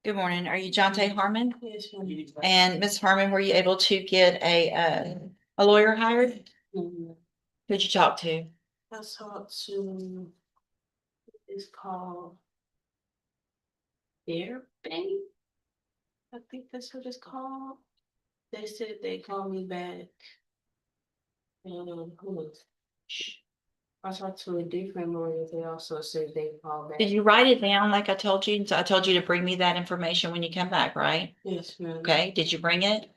Good morning. Are you Jonte Harmon? Yes, ma'am. And Ms. Harmon, were you able to get a lawyer hired? Mhm. Who'd you talk to? I talked to, it's called Airbnb. I think that's what it's called. They said they called me back. And I talked to a different lawyer. They also said they called back. Did you write it down like I told you? So I told you to bring me that information when you come back, right? Yes, ma'am. Okay, did you bring it?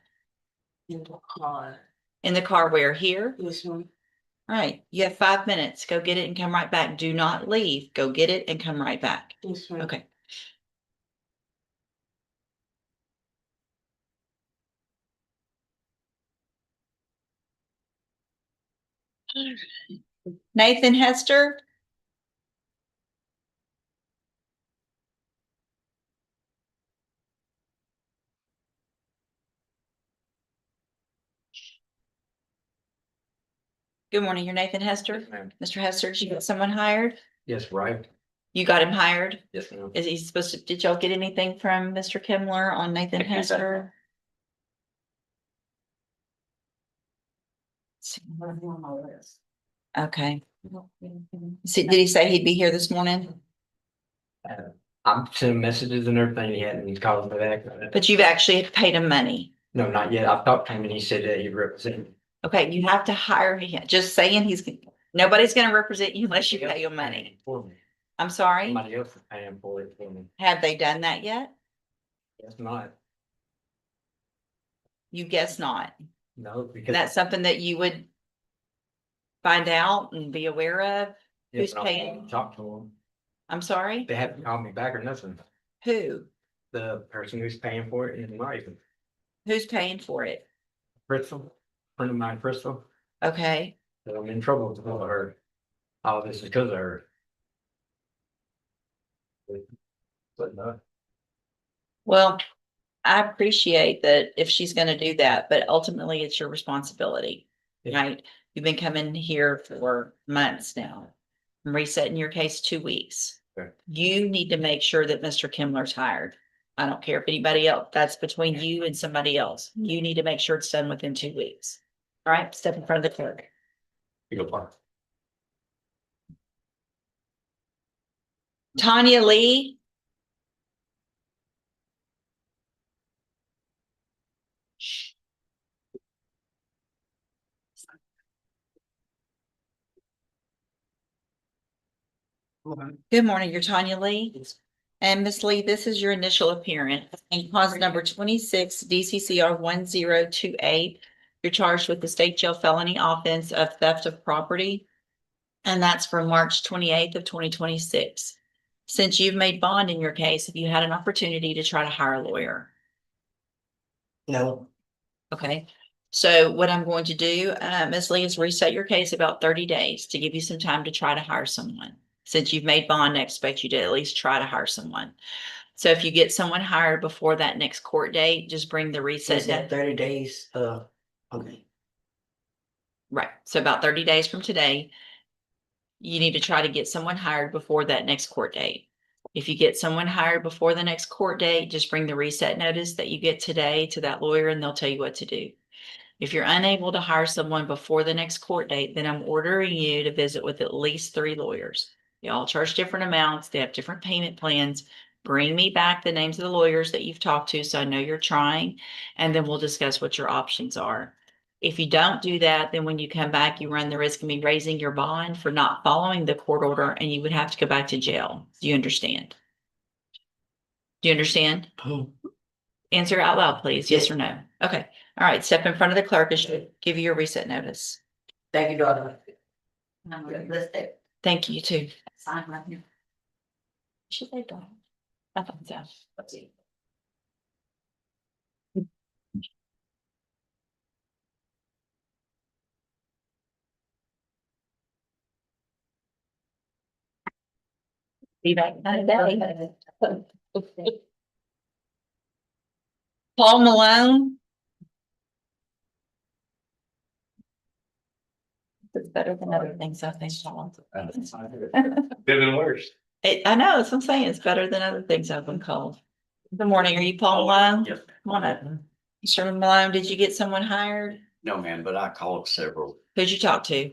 In the car. In the car where? Here? Yes, ma'am. All right, you have 5 minutes. Go get it and come right back. Do not leave. Go get it and come right back. Yes, ma'am. Okay. Nathan Hester? Good morning, you're Nathan Hester? Yes, ma'am. Mr. Hester, did you get someone hired? Yes, right. You got him hired? Yes, ma'am. Is he supposed to, did y'all get anything from Mr. Kimler on Nathan Hester? Okay. See, did he say he'd be here this morning? I'm sending messages and everything. He hadn't called me back. But you've actually paid him money. No, not yet. I've talked to him and he said that he'd represent me. Okay, you have to hire him. Just saying nobody's gonna represent you unless you pay him money. For me. I'm sorry, Somebody else is paying for it for me. have they done that yet? That's not. You guess not. No, because. That's something that you would find out and be aware of? Yeah, who's but I'll paying? Talk to them. I'm sorry, They haven't called me back or nothing. who? The person who's paying for it is not even. Who's paying for it? Crystal, friend of mine, Crystal, Okay, that I'm in trouble with her. All this is because of her. But no. well, I appreciate that if she's gonna do that, but ultimately it's your responsibility, Yeah. right? You've been coming here for months now. I'm resetting your case 2 weeks. Okay. You need to make sure that Mr. Kimler's hired. I don't care if anybody else, that's between you and somebody else. You need to make sure it's done within 2 weeks. All right, step in front of the clerk. You go park. Tanya Lee. Good morning, you're Tanya Lee. And Miss Lee, this is your initial appearance in cause number 26 DCCR 1028. You're charged with the state jail felony offense of theft of property. And that's for March 28th of 2026. Since you've made bond in your case, have you had an opportunity to try to hire a lawyer? No, Okay, so what I'm going to do, Ms. Lee, is reset your case about 30 days to give you some time to try to hire someone. Since you've made bond, I expect you to at least try to hire someone. So if you get someone hired before that next court date, just bring the reset. is that 30 days? Okay. Right, so about 30 days from today, you need to try to get someone hired before that next court date. If you get someone hired before the next court date, just bring the reset notice that you get today to that lawyer and they'll tell you what to do. If you're unable to hire someone before the next court date, then I'm ordering you to visit with at least 3 lawyers. They all charge different amounts. They have different payment plans. Bring me back the names of the lawyers that you've talked to so I know you're trying, and then we'll discuss what your options are. If you don't do that, then when you come back, you run the risk of me raising your bond for not following the court order, and you would have to go back to jail. Do you understand? Do you understand? Answer out loud, please. Yes or no? Okay. All right. Step in front of the clerk and she'll give you your reset notice. Thank you, daughter. Thank you too. Sign right here. Should they go? I thought so. Let's see. Be back another day. Paul Malone. It's better than other things I think. Could have been worse. I know, that's what I'm saying. It's better than other things I've been called. Good morning. Are you Paul Malone? Yes. Come on up. Mr. Malone, did you get someone hired? No, man, but I called several, Who'd you talk to?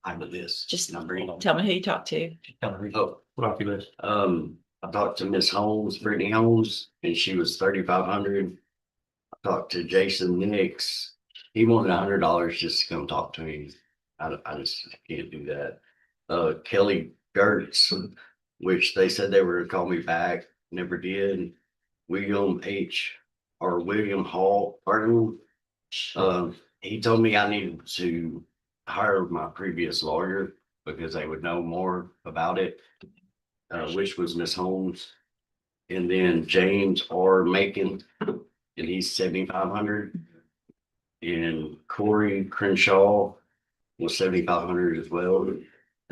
under this. Just number. tell me who you talked to. Oh, I talked to Miss Holmes, Brittany Holmes, and she was 3,500. I talked to Jason Nix. He wanted $100 just to come talk to me. I just can't do that. Kelly Gertz, which they said they were gonna call me back, never did. William Hall, pardon. He told me I needed to hire my previous lawyer because they would know more about it, which was Miss Holmes. And then James R. Macon, and he's 7,500. And Corey Crenshaw was 7,500 as well.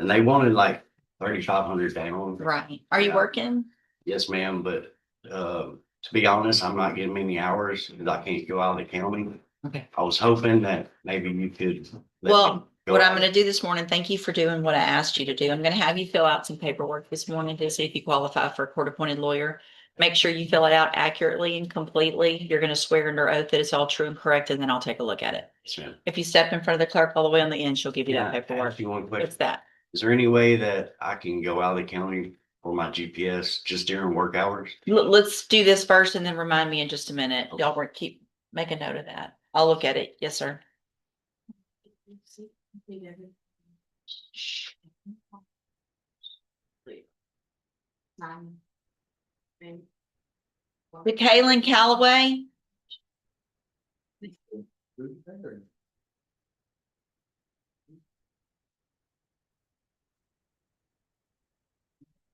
And they wanted like 3,500 down. Right. Are you Yeah. working? Yes, ma'am, but to be honest, I'm not getting many hours because I can't go out of the county. Okay. I was hoping that maybe you could. let me Well, go what I'm out. gonna do this morning, thank you for doing what I asked you to do. I'm gonna have you fill out some paperwork this morning to see if you qualify for a court-appointed lawyer. Make sure you fill it out accurately and completely. You're gonna swear under oath that it's all true and correct, and then I'll take a look at it. Yes, ma'am. If you step in front of the clerk all the way on the end, she'll give you Yeah, that I paperwork. ask you one What's question. that? Is there any way that I can go out of the county for my GPS just during work hours? Let's do this first and then remind me in just a minute. Y'all work, make a note of that. I'll look at it. Yes, sir. Michaela Callaway.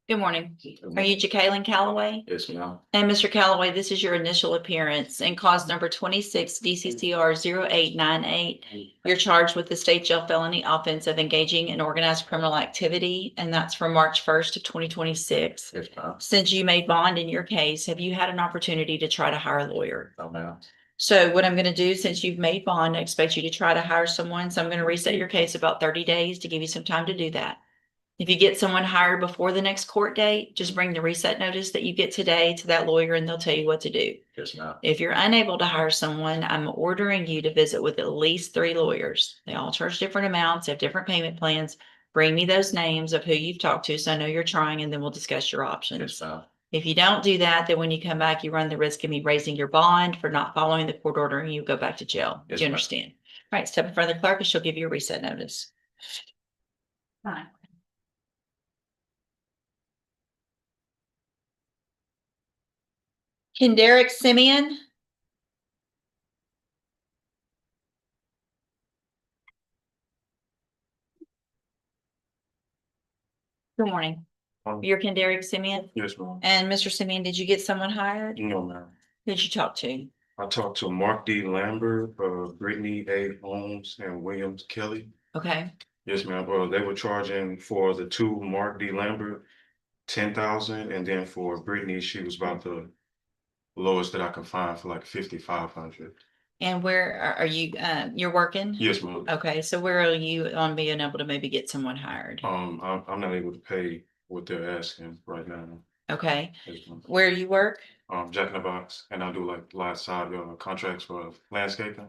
Good morning. Are you Jacqueline Callaway? Yes, ma'am. And Mr. Callaway, this is your initial appearance and cause number 26 DCCR 0898. You're charged with the state jail felony offense of engaging in organized criminal activity, and that's from March 1st of 2026. Yes, ma'am. Since you made bond in your case, have you had an opportunity to try to hire a lawyer? No, ma'am. So what I'm going to do, since you've made bond, I expect you to try to hire someone. So I'm going to reset your case about 30 days to give you some time to do that. If you get someone hired before the next court date, just bring the reset notice that you get today to that lawyer and they'll tell you what to do. Yes, ma'am. If you're unable to hire someone, I'm ordering you to visit with at least 3 lawyers. They all charge different amounts, have different payment plans. Bring me those names of who you've talked to so I know you're trying, and then we'll discuss your options. Yes, ma'am. If you don't do that, then when you come back, you run the risk of me raising your bond for not following the court order and you go back to jail. Yes, Do you ma'am. understand? All right, step in front of the clerk and she'll give you a reset notice. Fine. Derek Simeon? Good morning. You're Derek Simeon? Yes, ma'am. And Mr. Simeon, did you get someone hired? No, ma'am. Who'd you talk to? I talked to Mark D. Lambert, Brittany A. Holmes, and Williams Kelly. Okay, Yes, ma'am. They were charging for the two Mark D. Lambert 10,000, and then for Brittany, she was about the lowest that I could find for like 5,500. and where are you, you're working? Yes, ma'am. Okay, so where are you on being able to maybe get someone hired? I'm not able to pay what they're asking right now. Okay, Yes, ma'am. where do you work? Jack in the Box, and I do like last side contracts for landscaping.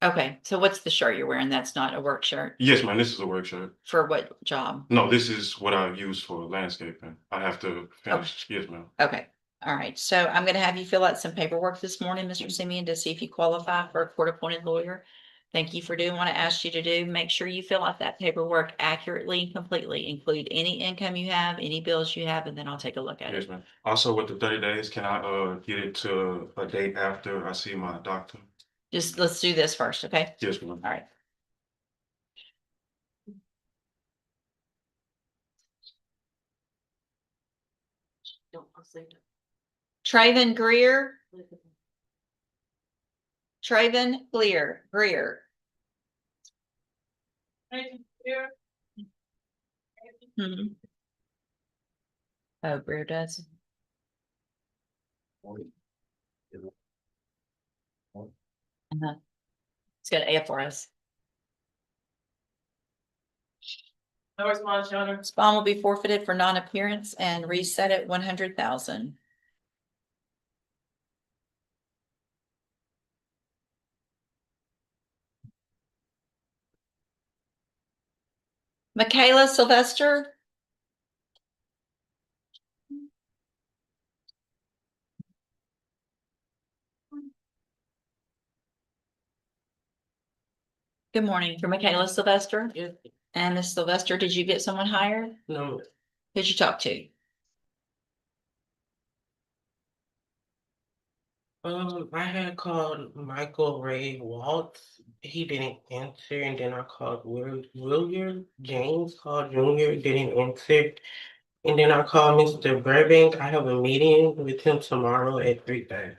Okay, so what's the shirt you're wearing? That's not a work shirt? Yes, ma'am. This is a work shirt. For what job? No, this is what I use for landscaping. I have to finish. Yes, ma'am. Okay, all right. So I'm gonna have you fill out some paperwork this morning, Mr. Simeon, to see if you qualify for a court-appointed lawyer. Thank you for doing what I asked you to do. Make sure you fill out that paperwork accurately and completely. Include any income you have, any bills you have, and then I'll take a look at Yes, it. ma'am. Also, with the 30 days, can I get it to a date after I see my doctor? Just let's do this first, okay? Yes, ma'am. All right. Traven Greer. Traven Greer. Mhm. Oh, Greer does. Uh-huh. It's got A for us. No response, Your Honor. This bond will be forfeited for non-appearance and reset at 100,000. Michaela, Sylvester? Good morning. You're Michaela Sylvester? Yeah. And Miss Sylvester, did you get someone hired? No, Who'd you talk to? I had called Michael Ray Waltz. He didn't answer, and then I called William James called Junior, didn't answer. And then I called Mr. Burbank. I have a meeting with him tomorrow at 3:30.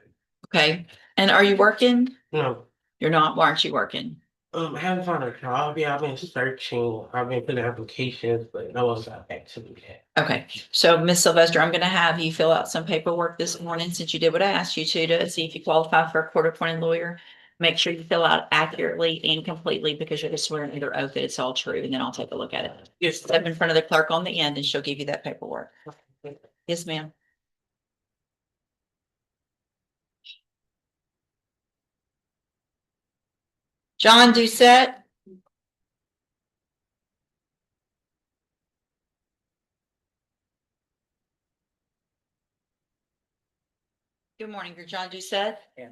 Okay. And are you working? No, You're not. Why aren't you working? I haven't found a job yet. I've been searching. I've been putting applications, but no one's got back to me yet. Okay. So Miss Sylvester, I'm gonna have you fill out some paperwork this morning since you did what I asked you to see if you qualify for a court-appointed lawyer. Make sure you fill out accurately and completely because you're gonna swear under oath that it's all true, and then I'll take a look at it. Yes. Step in front of the clerk on the end and she'll give you that paperwork. Yes, ma'am. John Ducet? Good morning, you're John Ducet? Yeah.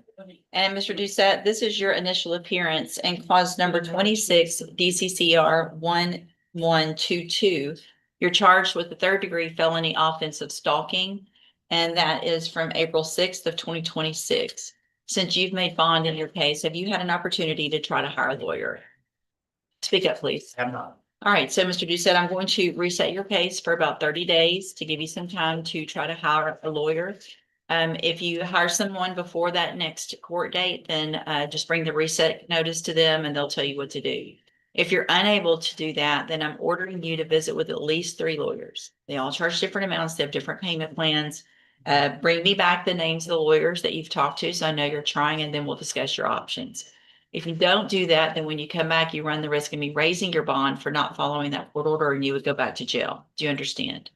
And Mr. Ducet, this is your initial appearance and clause number 26 DCCR 1122. You're charged with the third-degree felony offense of stalking, and that is from April 6th of 2026. Since you've made bond in your case, have you had an opportunity to try to hire a lawyer? Speak up, please. I'm not. All right, so Mr. Doucette, I'm going to reset your case for about 30 days to give you some time to try to hire a lawyer. If you hire someone before that next court date, then just bring the reset notice to them and they'll tell you what to do. If you're unable to do that, then I'm ordering you to visit with at least 3 lawyers. They all charge different amounts. They have different payment plans. Bring me back the names of the lawyers that you've talked to, so I know you're trying, and then we'll discuss your options. If you don't do that, then when you come back, you run the risk of me raising your bond for not following that court order, and you would go back to jail. Do you understand?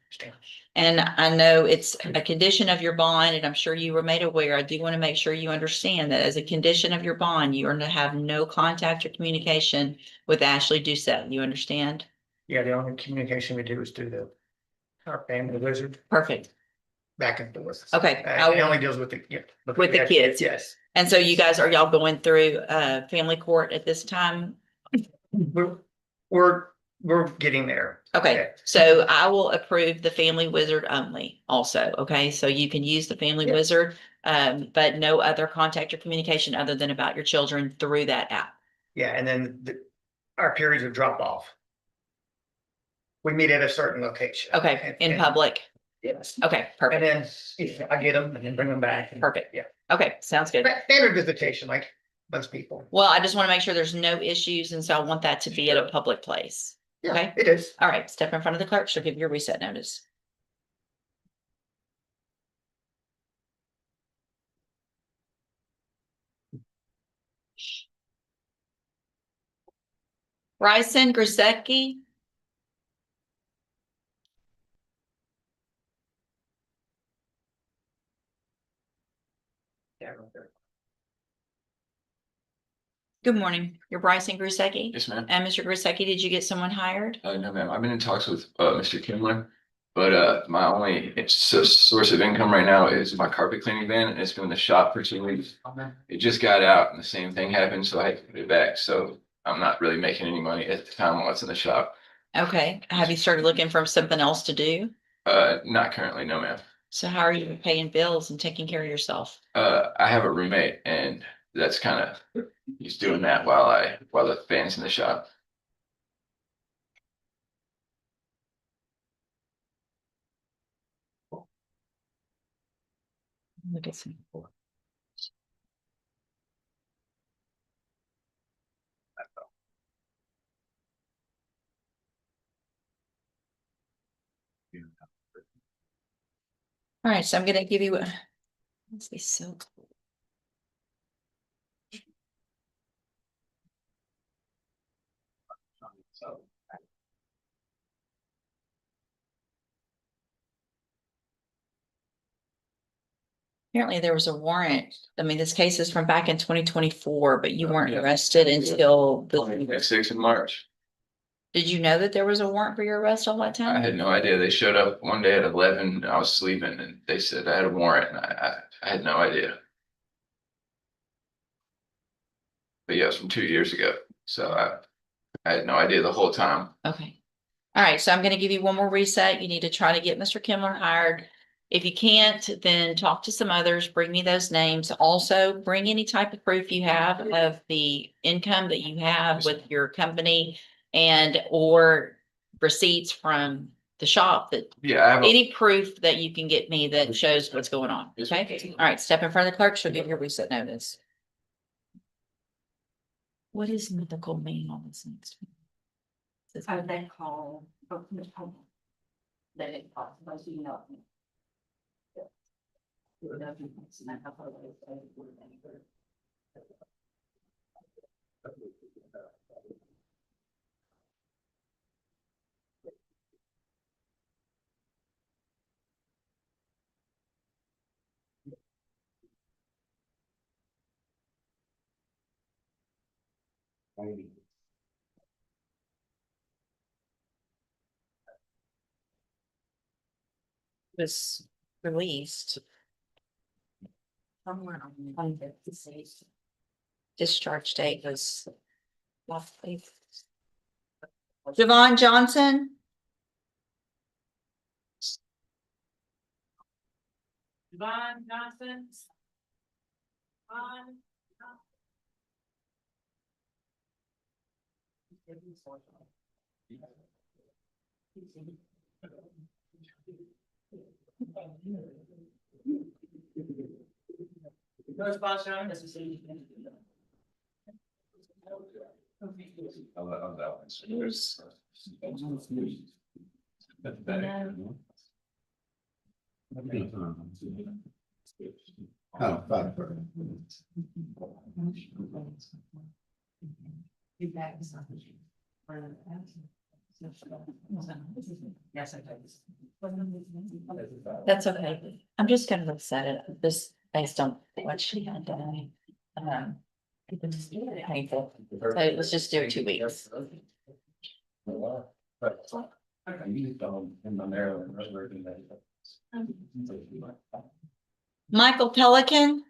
And I know it's a condition of your bond, and I'm sure you were made aware. I do want to make sure you understand that as a condition of your bond, you are to have no contact or communication with Ashley Doucette. You understand? Yeah, the only communication we do is through our family wizard Perfect. back and forth. Okay. It only deals with the, yeah. With the kids. Yes. And so you guys, are y'all going through family court at this time? We're getting there. Okay, so I will approve the family wizard only also, okay? So you can use the family Yeah. wizard, but no other contact or communication other than about your children through that app. Yeah, and then our periods of drop off. We meet at a certain location. Okay, in And- public. Yes. Okay, And perfect, then I get them and then bring them back. perfect. Yeah. Okay, sounds good. Standard visitation, like most people. Well, I just want to make sure there's no issues, and so I want that to be at a public place. Yeah, Okay. it is. All right, step in front of the clerk. She'll give you a reset notice. Bryson Grisecki. Yeah, right there. Good morning. You're Bryson Grisecki? Yes, ma'am. And Mr. Grisecki, did you get someone hired? No, ma'am. I've been in talks with Mr. Kimler, but my only source of income right now is my carpet cleaning van, and it's been in the shop for 2 weeks. It just got out, and the same thing happened, so I had to put it back. So I'm not really making any money at the time while it's in the shop. Okay. Have you started looking for something else to do? Not currently, no, ma'am. So how are you paying bills and taking care of yourself? I have a roommate, and that's kind of he's doing that while the van's in the shop. Look at some. All right, so I'm gonna give you a. Let's be so cool. So Apparently there was a warrant. I mean, this case is from back in 2024, but you weren't Yeah. arrested until at 6 in March. Did you know that there was a warrant for your arrest all that I time? had no idea. They showed up one day at 11, and I was sleeping, and they said I had a warrant, and I had no idea. But yeah, it was from 2 years ago, so I had no idea the whole time. Okay. All right, so I'm gonna give you one more reset. You need to try to get Mr. Kimler hired. If you can't, then talk to some others, bring me those names. Also, bring any type of proof you have of the income that you have with your company and or receipts from the shop that, Yeah, I have a, any proof that you can get me that shows what's going on, okay? All right, step in front of the clerk, she'll give you a reset notice. What is medical mean on this next? They call. They you know. Was released. Somewhere on the discharge date was last week. Javon Johnson. Von Johnson. That's okay. I'm just gonna reset it, just based on what she had done. It's painful. So let's just do it 2 weeks. Michael Pelican.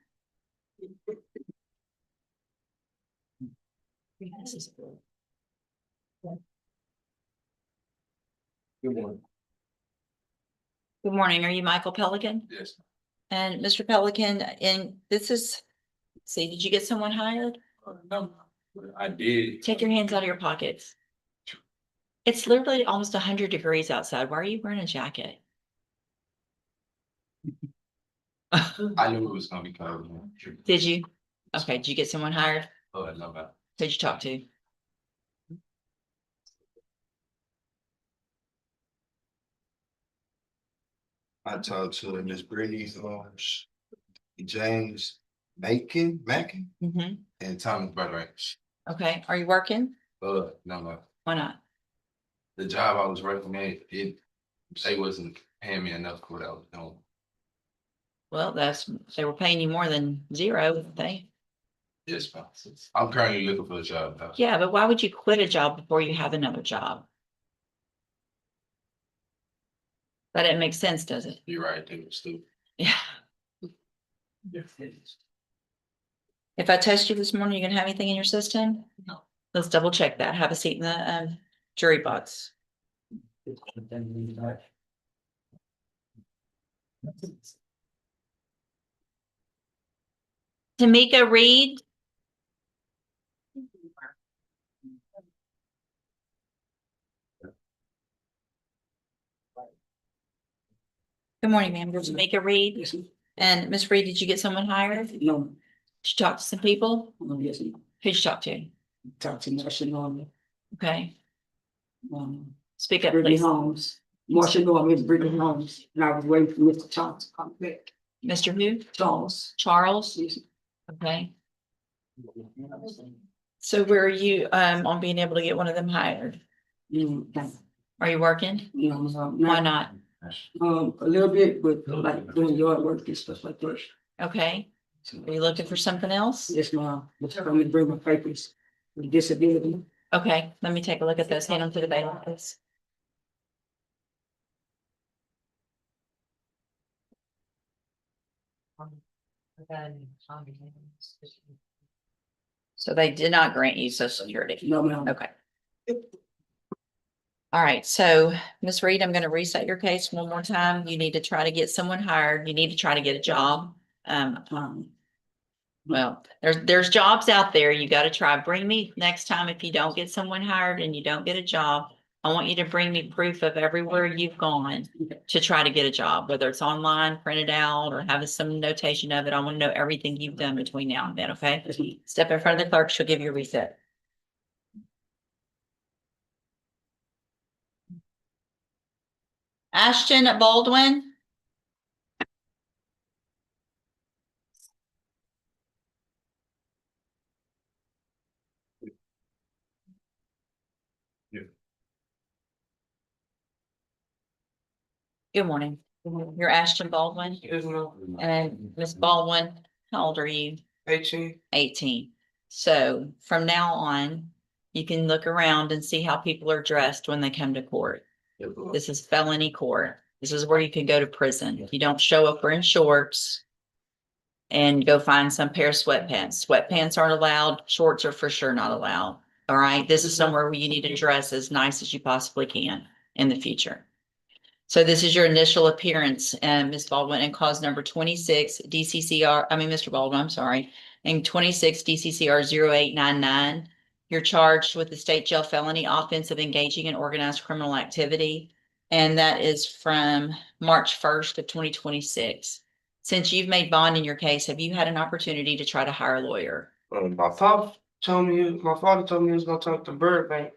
Good morning. Are you Michael Pelican? yes, And Mr. Pelican, and this is, see, did you get someone hired? no, I did. Take your hands out of your pockets. It's literally almost 100 degrees outside. Why are you wearing a jacket? I knew it was gonna be cold. Did you? Okay, did you get someone hired? Oh, I know that. Who'd you talk to? I talked to Miss Brittany, James Macon, Mm-hmm. and Thomas Brother. Okay, are you working? No, Why not? the job I was working at, they wasn't paying me enough for what I was doing. Well, they were paying you more than zero, wouldn't they? Yes, ma'am. I'm currently looking for a job now. Yeah, but why would you quit a job before you have another job? That didn't make sense, does it? You're right, they were stupid. Yeah. If I test you this morning, you gonna have anything in your system? No. Let's double check that. Have a seat in the jury box. Tamika Reed. Good morning, ma'am. There's Tamika Reed. Yes, ma'am. And Miss Reed, did you get someone hired? Did No, you talk to some people? yes, ma'am. Who'd you talk to? Talk to Marcia Norman, Okay, speak up, Brittany please. Holmes. Marcia Norman, Brittany Holmes, and I was waiting for Mr. Charles to come back. Mr. Who? Charles. Charles? Yes. Okay. So where are you on being able to get one of them hired? Are you working? Why not? A little bit, but like doing yard work and stuff like that. Okay, are you looking for something else? Yes, ma'am. But I'm gonna bring my papers with disability. Okay, let me take a look at those. Hand them to the bailiff, please. So they did not grant you social security. No, ma'am. Okay. All right, so Ms. Reed, I'm gonna reset your case one more time. You need to try to get someone hired. You need to try to get a job. Well, there's jobs out there. You gotta try. Bring me next time if you don't get someone hired and you don't get a job. I want you to bring me proof of everywhere you've gone to try to get a job, whether it's online, printed out, or having some notation of it. I want to know everything you've done between now and then, okay? Step in front of the clerk, she'll give you a reset. Ashton Baldwin. Good morning. You're Ashton Baldwin and Miss Baldwin, how old are you? 18. 18. So from now on, you can look around and see how people are dressed when they come to court. This is felony court. This is where you can go to prison. You don't show up wearing shorts and go find some pair of sweatpants. Sweatpants aren't allowed. Shorts are for sure not allowed. All right. This is somewhere where you need to dress as nice as you possibly can in the future. So this is your initial appearance, Ms. Baldwin, and cause number 26 DCCR, Mr. Baldwin, I'm sorry, and 26 DCCR 0899. You're charged with the state jail felony offense of engaging in organized criminal activity. And that is from March 1st of 2026. Since you've made bond in your case, have you had an opportunity to try to hire a lawyer? My father told me he was gonna talk to Burbank.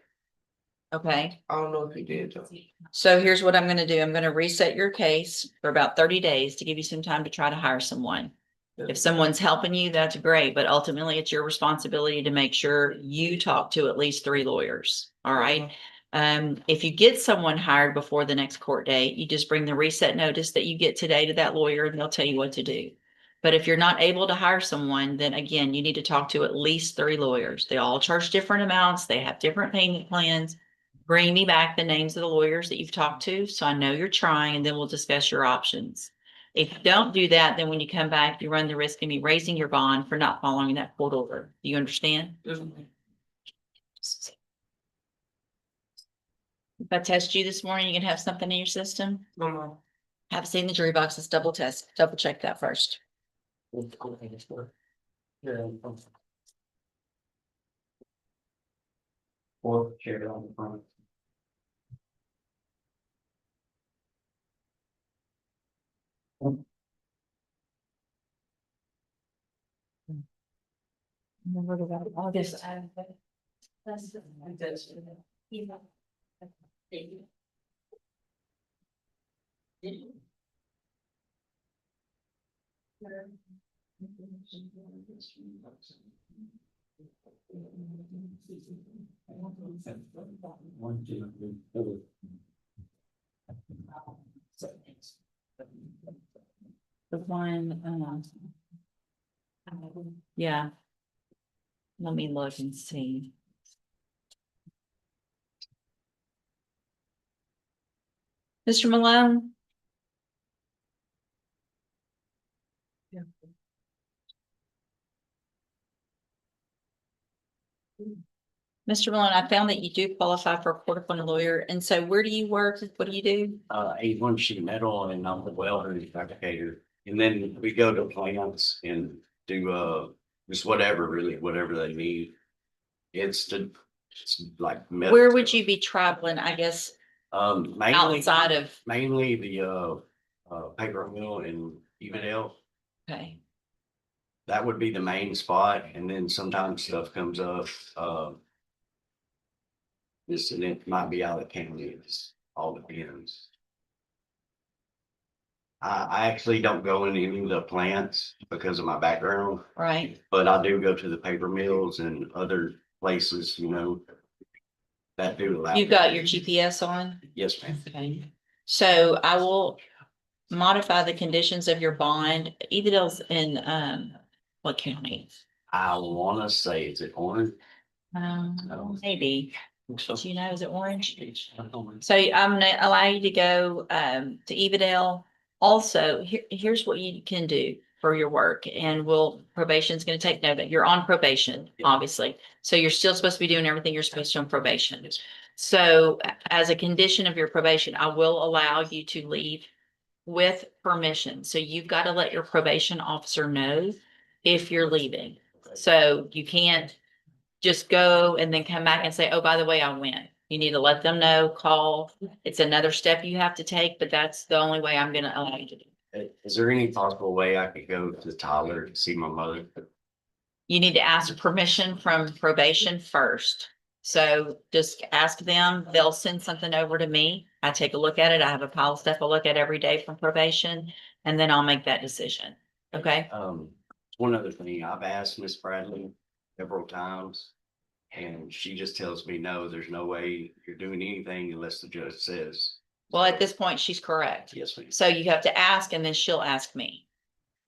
Okay. I don't know if he did though. So here's what I'm gonna do. I'm gonna reset your case for about 30 days to give you some time to try to hire someone. If someone's helping you, that's great, but ultimately it's your responsibility to make sure you talk to at least 3 lawyers. All right. If you get someone hired before the next court date, you just bring the reset notice that you get today to that lawyer and they'll tell you what to do. But if you're not able to hire someone, then again, you need to talk to at least 3 lawyers. They all charge different amounts. They have different payment plans. Bring me back the names of the lawyers that you've talked to, so I know you're trying, and then we'll discuss your options. If you don't do that, then when you come back, you run the risk of me raising your bond for not following that court order. Do you understand? If I test you this morning, you can have something in your system. No, Have seen the jury box. Let's double check that first. Or share it on the front. August. One, two, three, four. The one, yeah. Let me look and see. Mr. Malone? Mr. Malone, I found that you do qualify for a court-appointed lawyer. And so where do you work? What do you do? A1 sheet metal and I'm the welder and fabricator. And then we go to plants and do, just whatever, really, whatever they need. It's like. Where would you be traveling, I guess, Mainly, outside of, mainly the, paper mill in Evadale. okay, That would be the main spot. And then sometimes stuff comes up, this and it might be out of county. It just all depends. I actually don't go in any of the plants because of my background, right? but I do go to the paper mills and other places, you know, that do allow. You got your GPS on? Yes, ma'am. Okay. So I will modify the conditions of your bond. Evadale's in, what county? I wanna say, is it Orange? Maybe. So. Do you know, is it orange? So I'm gonna allow you to go to Evadale. Also, here's what you can do for your work, and probation's gonna take note that you're on probation, obviously. So you're still supposed to be doing everything you're supposed to on probation. So as a condition of your probation, I will allow you to leave with permission. So you've got to let your probation officer know if you're leaving. So you can't just go and then come back and say, oh, by the way, I went. You need to let them know, call. It's another step you have to take, but that's the only way I'm gonna allow you to do. Is there any possible way I could go to Tyler to see my mother? You need to ask permission from probation first. So just ask them, they'll send something over to me. I take a look at it. I have a pile of stuff I look at every day from probation, and then I'll make that decision. Okay? One other thing, I've asked Miss Bradley several times, and she just tells me, no, there's no way you're doing anything unless the judge says. Well, at this point, she's correct. Yes, ma'am. So you have to ask, and then she'll ask me.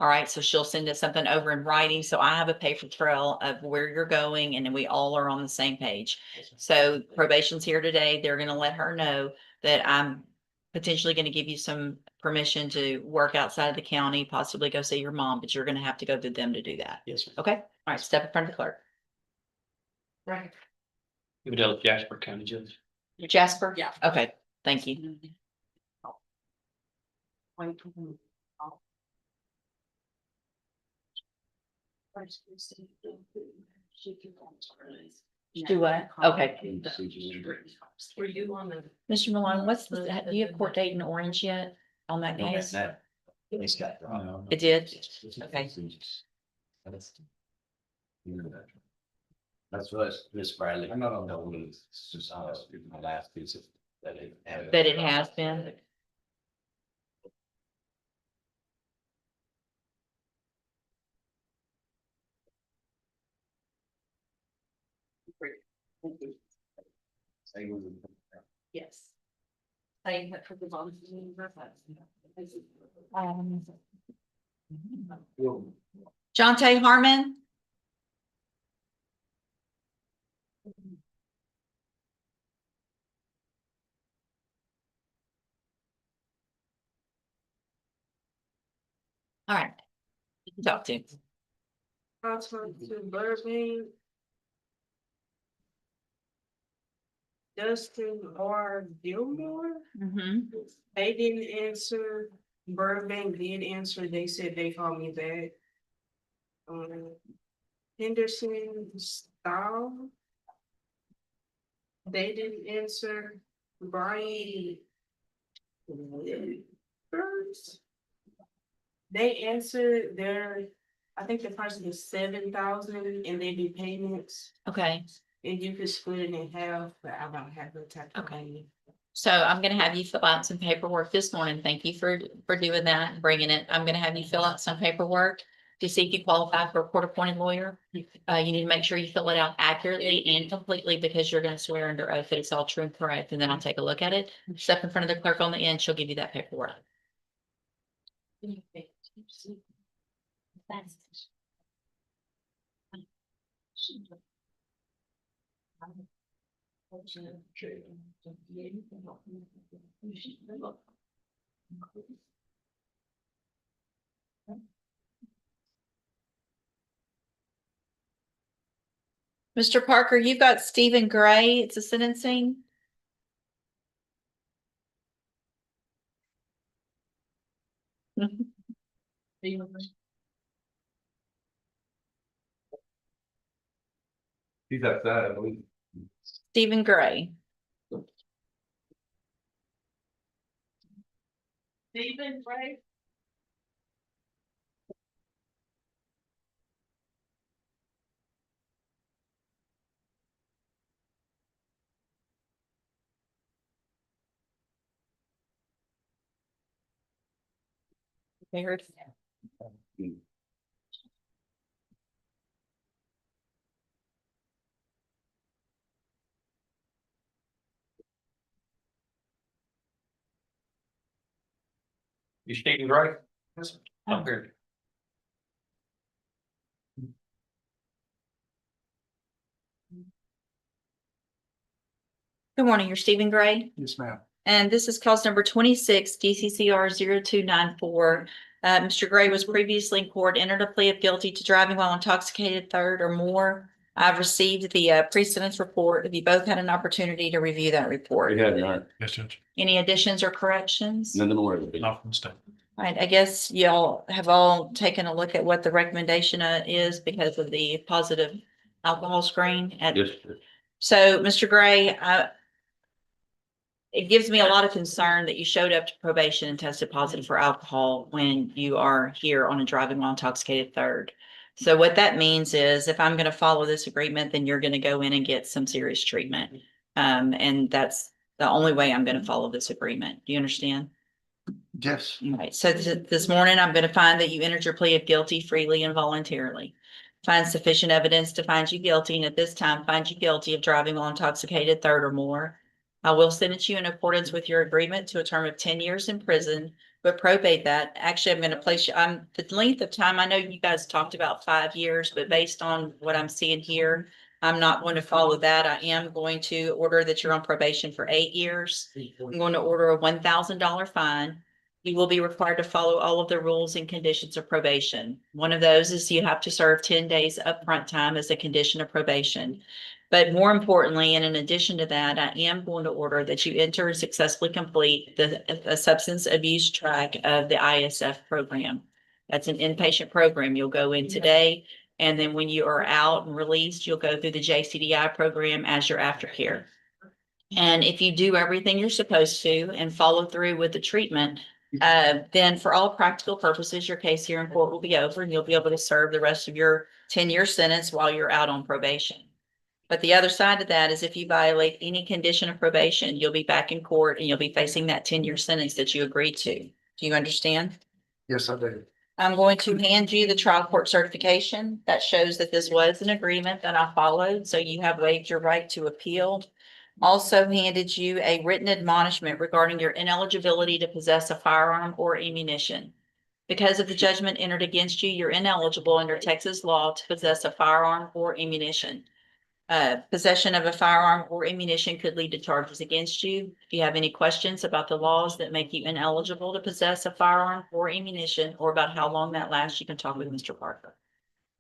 All right, so she'll send us something over in writing, so I have a paper trail of where you're going, and then we all are on the same page. So probation's here today, they're gonna let her know that I'm potentially gonna give you some permission to work outside of the county, possibly go see your mom, but you're gonna have to go through them to do that. Yes, ma'am. Okay, all right, step in front of the clerk. Right. Evadale, Jasper County Judge. Jasper? Yeah. Okay, thank you. Do what? Okay. Were you on the? Mr. Malone, do you have court date in Orange yet on that case? It's got. It did? Okay. That's what Miss Bradley. I'm not on that one. It's just my last piece of that it. That it has been? Yes. I had for the bonds. Jonte Harmon? All right. You can talk to. Transfer to Burbank. Dustin R. Gilmore, Mm-hmm. they didn't answer. Burbank did answer, they said they called me back. Henderson Style. They didn't answer. Brian. First. They answered I think the price is 7,000 and they do payments. Okay, And you could split it in half, but I don't have the type of Okay. money. so I'm gonna have you fill out some paperwork this morning. Thank you for doing that and bringing it. I'm gonna have you fill out some paperwork to see if you qualify for a court-appointed lawyer. You need to make sure you fill it out accurately and completely because you're gonna swear under oath that it's all true and correct, and then I'll take a look at it. Step in front of the clerk on the end, she'll give you that paperwork. Mr. Parker, you've got Stephen Gray. It's a sentencing. He's outside, I believe. Stephen Gray. Stephen, right? Prepared. You stating right? Up here. Good morning, you're Stephen Gray, Yes, ma'am. and this is cause number 26, DCCR 0294. Mr. Gray was previously in court, entered a plea of guilty to driving while intoxicated third or more. I've received the precedence report. Have you both had an opportunity to review that report? We had, right? Yes, Judge. Any additions or corrections? Nothing more of it. Not from state. Right, I guess y'all have all taken a look at what the recommendation is because of the positive alcohol screen at. Yes. So, Mr. Gray, it gives me a lot of concern that you showed up to probation and tested positive for alcohol when you are here on a driving while intoxicated third. So what that means is if I'm gonna follow this agreement, then you're gonna go in and get some serious treatment. And that's the only way I'm gonna follow this agreement. Do you understand? Yes. All right, so this morning, I'm gonna find that you entered your plea of guilty freely and voluntarily. Find sufficient evidence to find you guilty, and at this time, find you guilty of driving while intoxicated third or more. I will sentence you in accordance with your agreement to a term of 10 years in prison, but probate that. Actually, I'm gonna place you, the length of time, I know you guys talked about 5 years, but based on what I'm seeing here, I'm not going to follow that. I am going to order that you're on probation for 8 years. I'm going to order a $1,000 fine. You will be required to follow all of the rules and conditions of probation. One of those is you have to serve 10 days upfront time as a condition of probation. But more importantly, and in addition to that, I am going to order that you enter and successfully complete the substance abuse track of the ISF program. That's an inpatient program. You'll go in today, and then when you are out and released, you'll go through the JCDI program as your aftercare. And if you do everything you're supposed to and follow through with the treatment, then for all practical purposes, your case here in court will be over and you'll be able to serve the rest of your 10-year sentence while you're out on probation. But the other side of that is if you violate any condition of probation, you'll be back in court and you'll be facing that 10-year sentence that you agreed to. Do you understand? Yes, I do. I'm going to hand you the trial court certification that shows that this was an agreement that I followed, so you have waived your right to appeal. Also handed you a written admonishment regarding your ineligibility to possess a firearm or ammunition. Because of the judgment entered against you, you're ineligible under Texas law to possess a firearm or ammunition. Possession of a firearm or ammunition could lead to charges against you. If you have any questions about the laws that make you ineligible to possess a firearm or ammunition, or about how long that lasts, you can talk with Mr. Parker.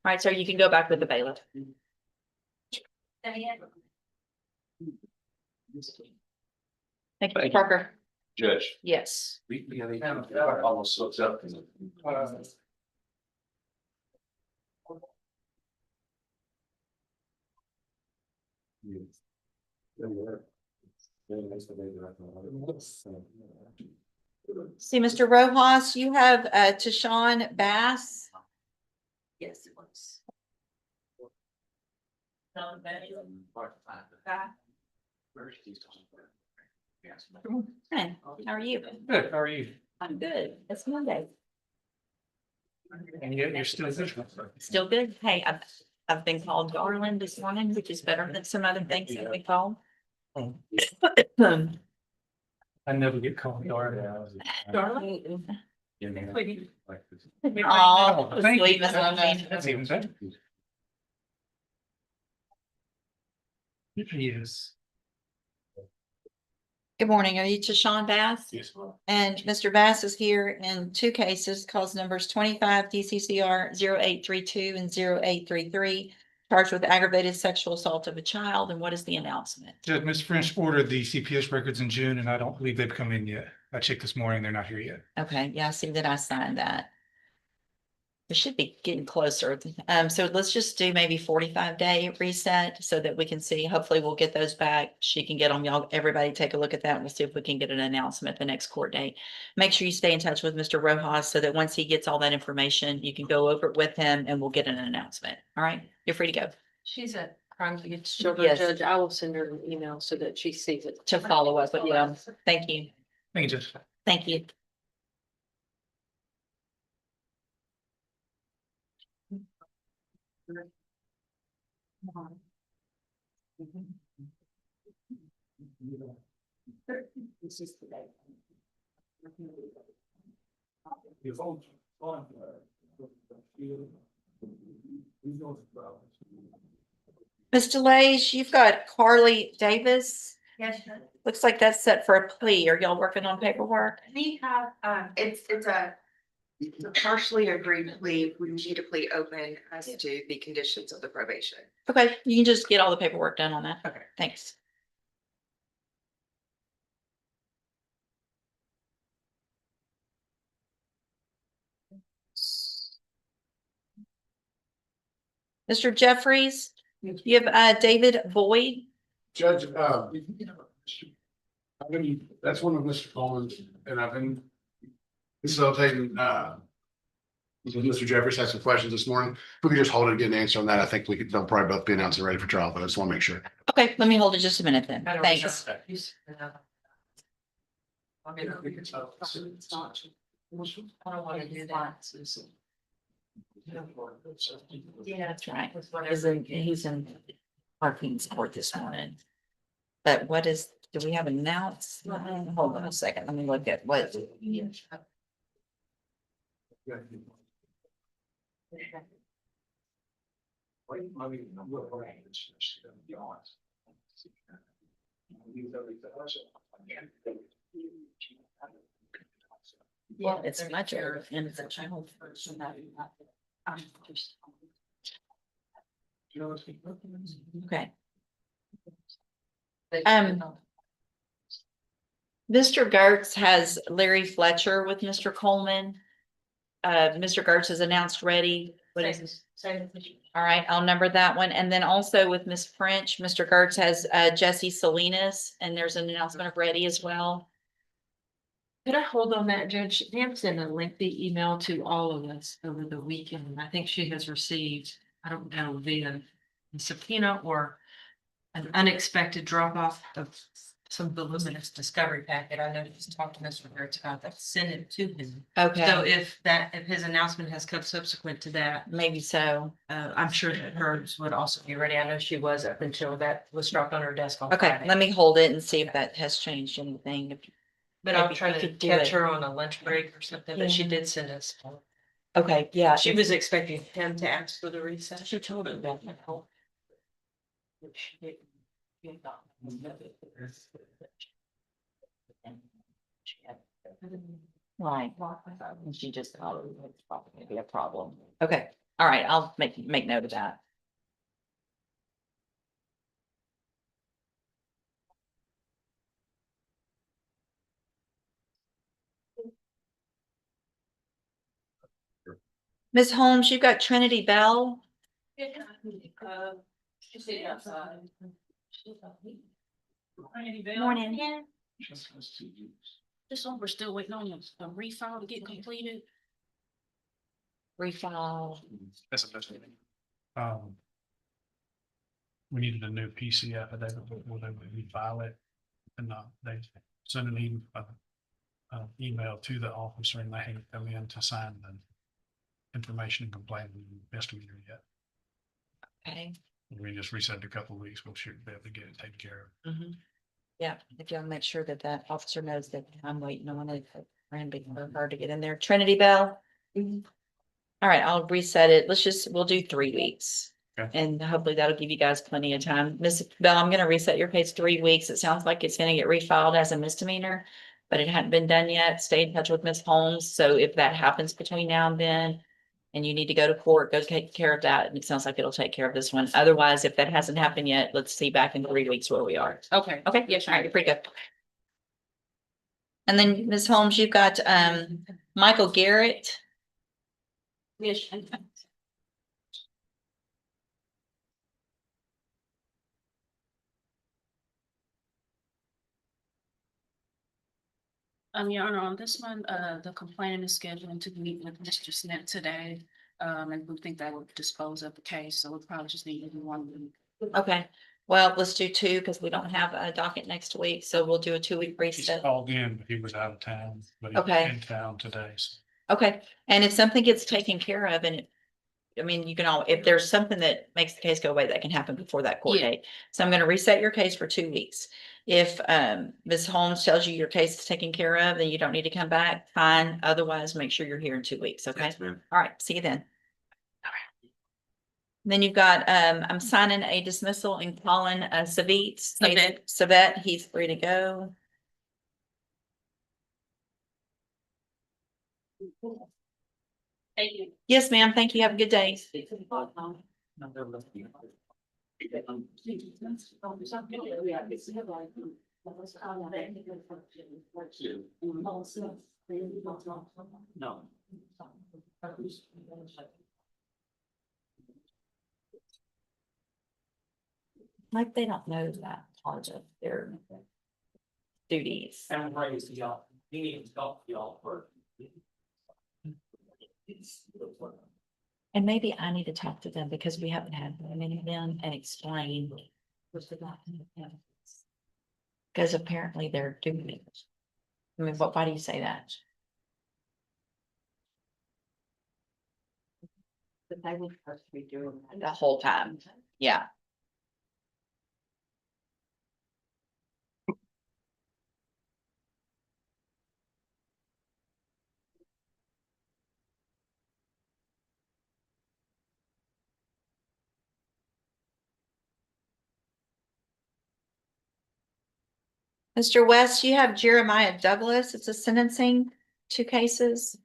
All right, sir, you can go back with the bailiff. Thank you, Mr. Parker. Judge. Yes. Almost slipped up. See, Mr. Rojas, you have Tashawn Bass. Yes, it was. Hey, how are you? Good, how are you? I'm good. It's Monday. And you're still good? Still good. Hey, I've been called Darlin this morning, which is better than some other things that we call. I never get called Darla. Darling. Oh, Oh, thank sweet you. Miss Lovely. That's even better. Yes. Good morning. Are you Tashawn Bass? Yes, ma'am. And Mr. Bass is here in 2 cases, cause numbers 25 DCCR 0832 and 0833, charged with aggravated sexual assault of a child. And what is the announcement? Judge, Ms. French ordered the CPS records in June, and I don't believe they've come in yet. I checked this morning, they're not here yet. Okay, yeah, I see that I signed that. We should be getting closer. So let's just do maybe 45-day reset so that we can see, hopefully we'll get those back. She can get them, y'all, everybody take a look at that. And we'll see if we can get an announcement at the next court date. Make sure you stay in touch with Mr. Rojas so that once he gets all that information, you can go over it with him and we'll get an announcement. All right, you're free to go. She's a crimes against children Yes. judge. I will send her an email so that she sees it. To follow up with you. Thank you. Thank you, Judge. Thank you. Ms. DeLage, you've got Carly Davis Yes. Looks like that's set for a plea. Are y'all working on paperwork? We have, it's a partially agreed plea. We need a plea open as to the conditions of the probation. Okay, you can just get all the paperwork done on that. Okay. Thanks. Mr. Jeffries, you have David Boyd. Judge, that's one of Mr. Coleman's, and I've been facilitating, with Mr. Jeffers had some questions this morning. If we could just hold it and get an answer on that, I think they'll probably both be announced and ready for trial, but I just want to make sure. Okay, let me hold it just a minute then. Thanks. Yeah, that's right. He's in parking court this morning. But what is, do we have announced? Hold on a second, let me look at what. Yeah, it's much better and it's a child person that. Okay. Mr. Gertz has Larry Fletcher with Mr. Coleman. Mr. Gertz has announced ready. What is this? All right, I'll number that one. And then also with Miss French, Mr. Gertz has Jesse Salinas, and there's an announcement of ready as well. Could I hold on that, Judge? Pam sent a lengthy email to all of us over the weekend. I think she has received, I don't know, via a subpoena or an unexpected drop off of some voluminous discovery packet. I know she's talked to Mr. Gertz about that. Send it to him. So Okay, if his announcement has come subsequent to that, maybe so. I'm sure that hers would also be ready. I know she was up until that was dropped on her desk on Okay, Friday. let me hold it and see if that has changed anything. But I'll maybe try we to could do catch it. her on a lunch break or something, but she Yeah. did send us. Okay, yeah. She was expecting him to ask for the recess. She told her that. Right. And she just thought it would probably be a problem. Okay, all right, I'll make note of that. Ms. Holmes, you've got Trinity Bell. Morning. This one, we're still waiting on a refile to get completed. Refile. Um. We needed a new PC affidavit before they would refile it. And they sent an email to the officer and they had to come in to sign the information and complaint misdemeanor yet. Okay. We just reset it a couple of weeks. We'll shoot be able to get it taken care of. Yeah, if y'all make sure that that officer knows that I'm waiting on it, Randy for her to get in there. Trinity Bell. All right, I'll reset it. We'll do 3 weeks. Okay. And hopefully that'll give you guys plenty of time. Miss Bell, I'm gonna reset your case 3 weeks. It sounds like it's gonna get refiled as a misdemeanor, but it hadn't been done yet. Stay in touch with Miss Holmes. So if that happens between now and then, and you need to go to court, go take care of that. And it sounds like it'll take care of this one. Otherwise, if that hasn't happened yet, let's see back in 3 weeks where we are. Okay. Okay, yes, all right, you're pretty good. And then Ms. Holmes, you've got Michael Garrett. Yes. Your Honor, on this one, the complainant is scheduling to meet with Mr. Smith today. And we think that would dispose of the case, so we probably just need one. Okay, well, let's do 2 because we don't have a docket next week, so we'll do a 2-week He's reset. called in, but he was out of town, but he's Okay. in town today. So. Okay, and if something gets taken care of and I mean, you can if there's something that makes the case go away, that can happen before that court Yeah. date. So I'm gonna reset your case for 2 weeks. If Ms. Holmes tells you your case is taken care of, then you don't need to come back, fine. Otherwise, make sure you're here in 2 weeks, okay? Yes, ma'am. All right, see you then. Then you've got, I'm signing a dismissal and calling, Savet. Savet, he's free to go. Thank you. Yes, ma'am. Thank you. Have a good day. No. Like they don't know that part of their duties. And praise to y'all. He needs to talk to y'all first. And maybe I need to talk to them because we haven't had many of them and explain. Because apparently they're doing it. I mean, why do you say that? But they were supposed to be doing that. The whole time, yeah. Mr. West, you have Jeremiah Douglas. It's a sentencing, 2 cases.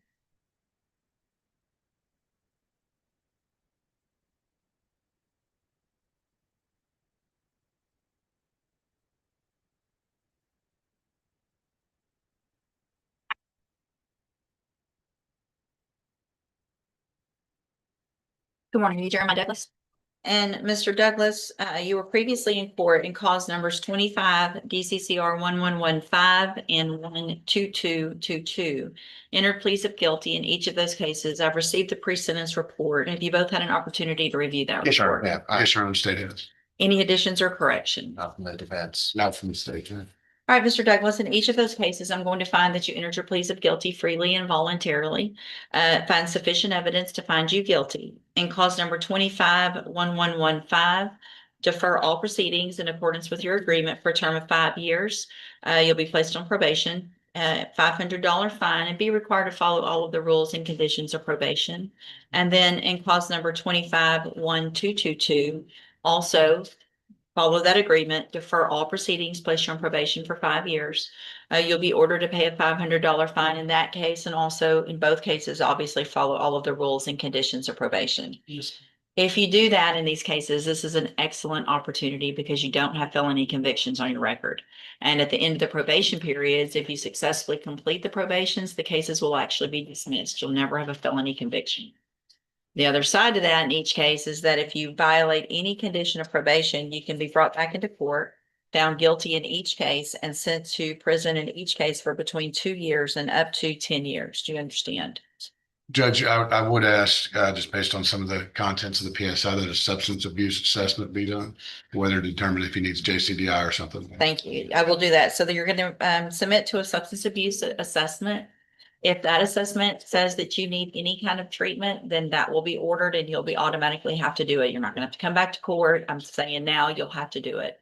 Good morning, Jeremiah Douglas. And Mr. Douglas, you were previously in court in cause numbers 25 DCCR 1115 and 12222. Entered pleas of guilty in each of those cases. I've received the pre-sentence report. Have you both had an opportunity to review that Yes, sir. report? Yeah, yes, sir. On the state has. Any additions or corrections? Not from the defense. Not from the state. All right, Mr. Douglas, in each of those cases, I'm going to find that you entered your pleas of guilty freely and voluntarily. Find sufficient evidence to find you guilty. In cause number 251115, defer all proceedings in accordance with your agreement for a term of 5 years. You'll be placed on probation, $500 fine, and be required to follow all of the rules and conditions of probation. And then in cause number 251222, also follow that agreement, defer all proceedings, place you on probation for 5 years. You'll be ordered to pay a $500 fine in that case, and also in both cases, obviously follow all of the rules and conditions of probation. If you do that in these cases, this is an excellent opportunity because you don't have felony convictions on your record. And at the end of the probation periods, if you successfully complete the probations, the cases will actually be dismissed. You'll never have a felony conviction. The other side of that in each case is that if you violate any condition of probation, you can be brought back into court, found guilty in each case, and sent to prison in each case for between 2 years and up to 10 years. Do you understand? Judge, I would ask, just based on some of the contents of the PSI, that a substance abuse assessment be done, whether to determine if he needs JCDI or something. Thank you. I will do that. So that you're going to submit to a substance abuse assessment. If that assessment says that you need any kind of treatment, then that will be ordered and you'll be automatically have to do it. You're not gonna have to come back to court. I'm saying now you'll have to do it.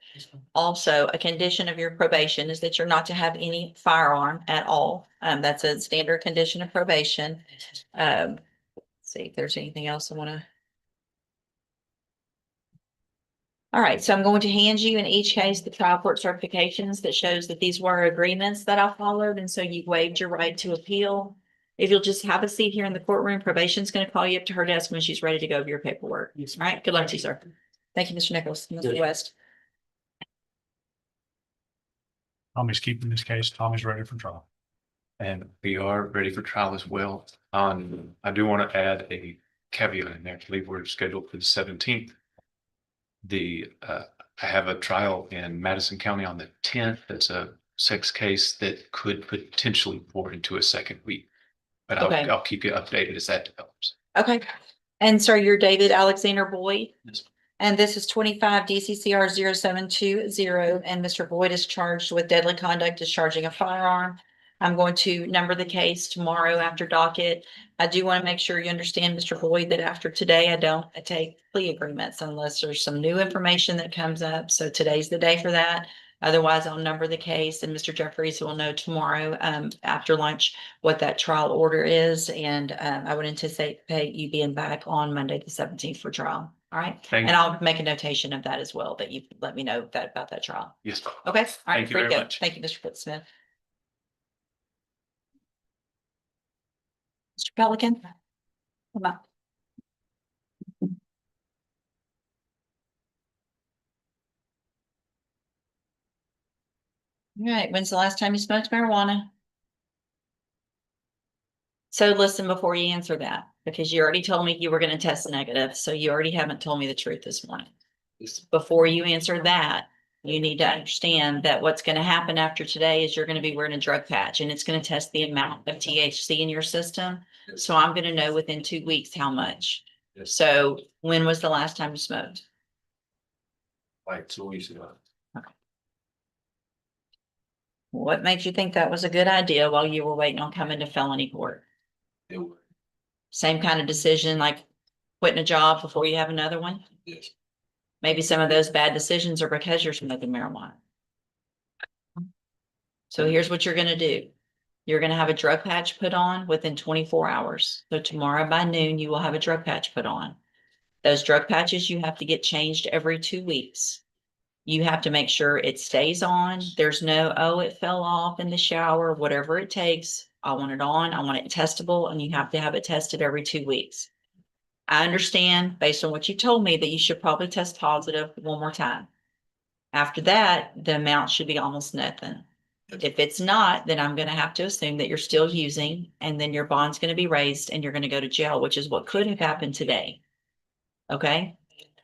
Also, a condition of your probation is that you're not to have any firearm at all. That's a standard condition of probation. Let's see if there's anything else I wanna. All right, so I'm going to hand you in each case the trial court certifications that shows that these were agreements that I followed, and so you waived your right to appeal. If you'll just have a seat here in the courtroom, probation's going to call you up to her desk when she's ready to go over your paperwork. All right, good luck to you, sir. Thank you, Mr. Nichols, Mr. West. Tommy's keeping this case. Tommy's ready for trial. And we are ready for trial as well. I do want to add a caveat in there. I believe we're scheduled for the 17th. I have a trial in Madison County on the 10th. That's a sex case that could potentially pour into a second week. But Okay. I'll keep you updated as that develops. Okay, and sir, you're David Alexander Boyd? Yes. And this is 25 DCCR 0720, and Mr. Boyd is charged with deadly conduct, discharging a firearm. I'm going to number the case tomorrow after docket. I do want to make sure you understand, Mr. Boyd, that after today, I don't take plea agreements unless there's some new information that comes up. So today's the day for that. Otherwise, I'll number the case and Mr. Jeffries will know tomorrow, after lunch what that trial order is. And, I would anticipate you being back on Monday, the 17th for trial. All right. Thank And you. I'll make a notation of that as well, that you let me know that about that trial. Yes. Okay. All right. Thank you very very good. much. Thank you, Mr. Footsmith. Mr. Pelican. Come on. All right. When's the last time you smoked marijuana? So listen before you answer that, because you already told me you were going to test negative. So you already haven't told me the truth this morning. Before you answer that, you need to understand that what's going to happen after today is you're going to be wearing a drug patch and it's going to test the amount of THC in your system. So I'm going to know within 2 weeks how much. So when was the last time you smoked? Like 2 weeks ago. What made you think that was a good idea while you were waiting on coming to felony court? It was. Same kind of decision, like quitting a job before you have another one? Yes. Maybe some of those bad decisions are because you're smoking marijuana. So here's what you're gonna do. You're gonna have a drug patch put on within 24 hours. So tomorrow by noon, you will have a drug patch put on. Those drug patches, you have to get changed every 2 weeks. You have to make sure it stays on. There's no, oh, it fell off in the shower, whatever it takes. I want it on, I want it testable, and you have to have it tested every 2 weeks. I understand, based on what you told me, that you should probably test positive one more time. After that, the amount should be almost nothing. If it's not, then I'm gonna have to assume that you're still using, and then your bond's gonna be raised and you're gonna go to jail, which is what could have happened today. Okay?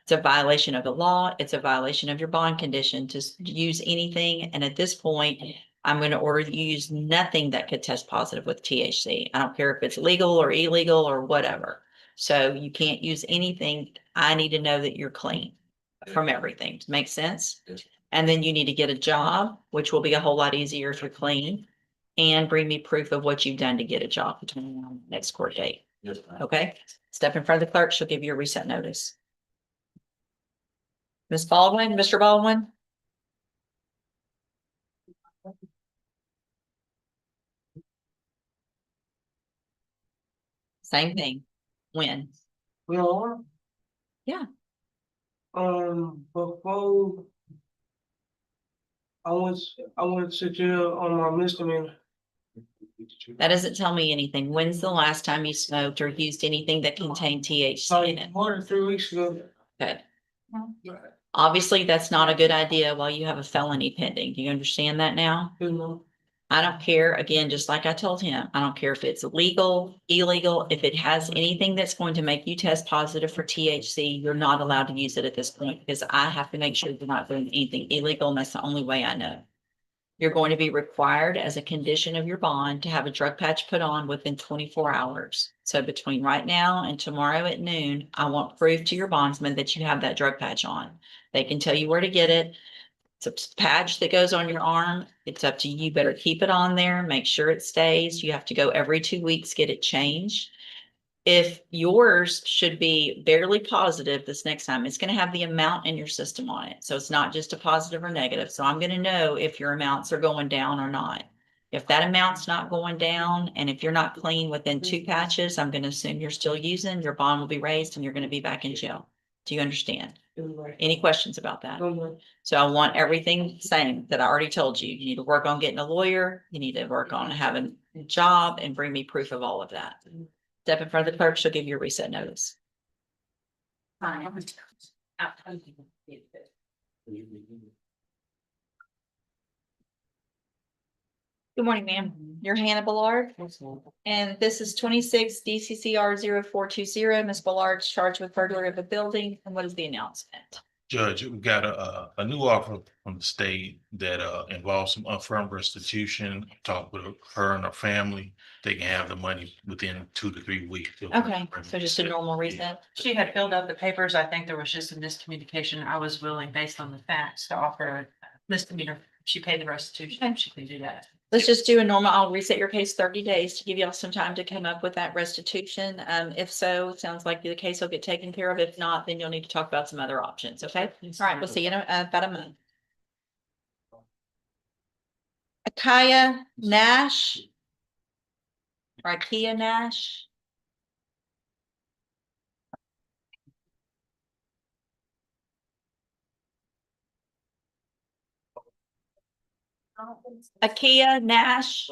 It's a violation of the law. It's a violation of your bond condition to use anything. And at this point, I'm going to order you use nothing that could test positive with THC. I don't care if it's legal or illegal or whatever. So you can't use anything. I need to know that you're clean from everything. Make sense? Yes. And then you need to get a job, which will be a whole lot easier if you're clean, and bring me proof of what you've done to get a job between now and the next court date. Yes, ma'am. Okay? Step in front of the clerk. She'll give you a reset notice. Ms. Baldwin, Mr. Baldwin? Same thing. When? No. Yeah. Before I went to jail on my misdemeanor. That doesn't tell me anything. When's the last time you smoked or used anything that contained THC in it? More than 3 weeks ago. Okay. Obviously, that's not a good idea while you have a felony pending. Do you understand that now? You know. I don't care, again, just like I told him, I don't care if it's legal, illegal, if it has anything that's going to make you test positive for THC, you're not allowed to use it at this point because I have to make sure you're not doing anything illegal, and that's the only way I know. You're going to be required as a condition of your bond to have a drug patch put on within 24 hours. So between right now and tomorrow at noon, I want proof to your bondsman that you have that drug patch on. They can tell you where to get it. It's a patch that goes on your arm. It's up to you. You better keep it on there, make sure it stays. You have to go every 2 weeks, get it changed. If yours should be barely positive this next time, it's going to have the amount in your system on it. So it's not just a positive or negative. So I'm going to know if your amounts are going down or not. If that amount's not going down, and if you're not clean within 2 patches, I'm going to assume you're still using, your bond will be raised and you're going to be back in jail. Do you understand? Any questions about that? So I want everything same that I already told you. You need to work on getting a lawyer. You need to work on having a job and bring me proof of all of that. Step in front of the clerk. She'll give you a reset notice. Good morning, ma'am. You're Hannah Ballard, and this is 26 DCCR 0420. Ms. Ballard's charged with burglary of a building. And what is the announcement? Judge, we got a new offer from the state that involves some upfront restitution. Talk with her and her family. They can have the money within 2 to 3 weeks. Okay, so just a normal reset. She had filled out the papers. I think there was just a miscommunication. I was willing, based on the facts, to offer a misdemeanor. She paid the restitution. She can do that. Let's just do a normal, I'll reset your case 30 days to give y'all some time to come up with that restitution. If so, it sounds like the case will get taken care of. If not, then you'll need to talk about some other options, okay? All right, we'll see you in about a month. Akaya Nash. Or Ikea Nash. Ikea Nash.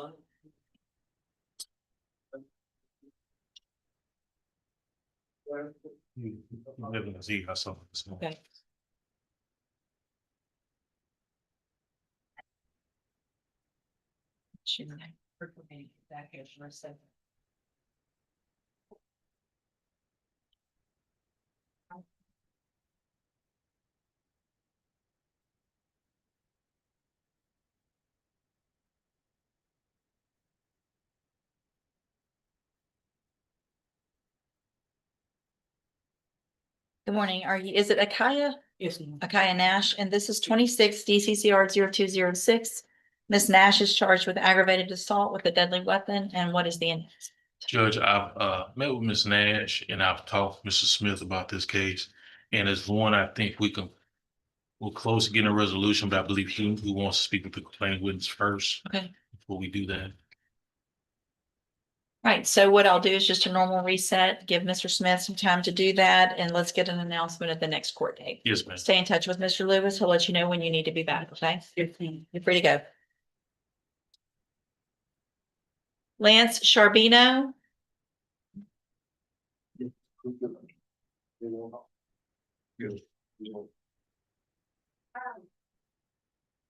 You live in a Z, I saw it this morning. Okay. Good morning. Is it Akaya? Yes, ma'am. Akaya Nash, and this is 26 DCCR 0206. Ms. Nash is charged with aggravated assault with a deadly weapon, and what is the intent? Judge, I've met with Ms. Nash and I've talked to Mr. Smith about this case. And it's one I think we're close to getting a resolution, but I believe he wants to speak with the complaining witness first Okay. before we do that. Right, so what I'll do is just a normal reset, give Mr. Smith some time to do that, and let's get an announcement at the next court date. Yes, ma'am. Stay in touch with Mr. Lewis. He'll let you know when you need to be back, okay? You're free to go. Lance Charbino.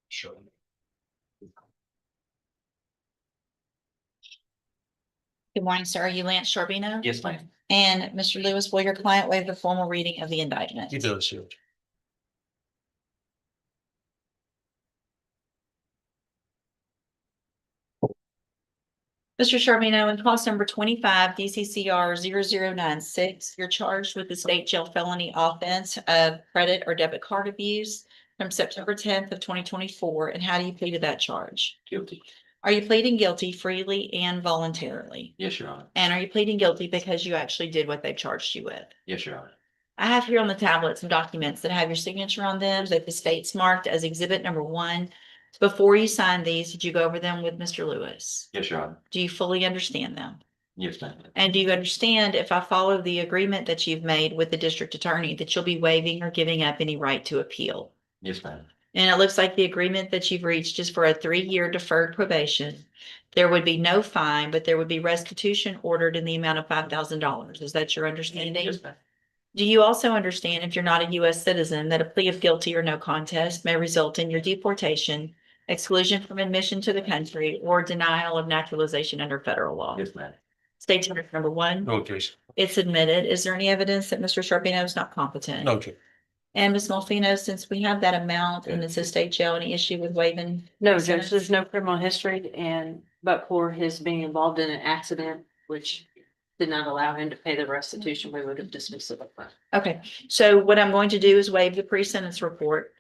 Sure. Good morning, sir. Are you Lance Charbino? Yes, ma'am. And Mr. Lewis, will your client waive the formal reading of the indictment? He does, Judge. Mr. Charbino, in clause number 25, DCCR 0096, you're charged with the state jail felony offense of credit or debit card abuse from September 10th of 2024. And how do you plead to that charge? Guilty. Are you pleading guilty freely and voluntarily? Yes, Your Honor. And are you pleading guilty because you actually did what they charged you with? Yes, Your Honor. I have here on the tablet some documents that have your signature on them that the state's marked as exhibit number 1. Before you sign these, did you go over them with Mr. Lewis? Yes, Your Honor. Do you fully understand them? Yes, ma'am. And do you understand if I follow the agreement that you've made with the district attorney that you'll be waiving or giving up any right to appeal? Yes, ma'am. And it looks like the agreement that you've reached is for a 3-year deferred probation. There would be no fine, but there would be restitution ordered in the amount of $5,000. Is that your understanding? Yes, ma'am. Do you also understand if you're not a U.S. citizen that a plea of guilty or no contest may result in your deportation, exclusion from admission to the country, or denial of naturalization under federal law? Yes, ma'am. State charge number 1. No, Judge. It's admitted. Is there any evidence that Mr. Charbino is not competent? No, Judge. And Ms. Molfino, since we have that amount and it's a state jail, any issue with waiving? No, Judge, there's no criminal history but for his being involved in an accident, which did not allow him to pay the restitution, we would have dismissed it. Okay, so what I'm going to do is waive the pre-sentence report.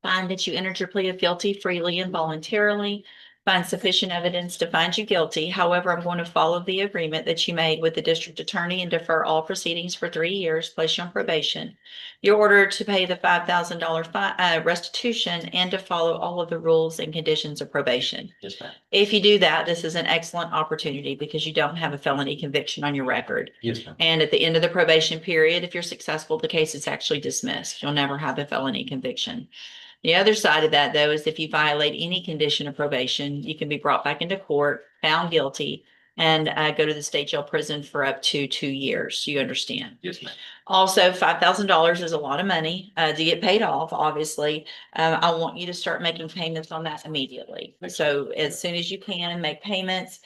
Find that you entered your plea of guilty freely and voluntarily. Find sufficient evidence to find you guilty. However, I'm going to follow the agreement that you made with the district attorney and defer all proceedings for 3 years, place you on probation. You're ordered to pay the $5,000 restitution and to follow all of the rules and conditions of probation. Yes, ma'am. If you do that, this is an excellent opportunity because you don't have a felony conviction on your record. Yes, ma'am. And at the end of the probation period, if you're successful, the case is actually dismissed. You'll never have a felony conviction. The other side of that, though, is if you violate any condition of probation, you can be brought back into court, found guilty, and go to the state jail prison for up to 2 years. You understand? Yes, ma'am. Also, $5,000 is a lot of money to get paid off, obviously. I want you to start making payments on that immediately. So as soon as you can, make payments.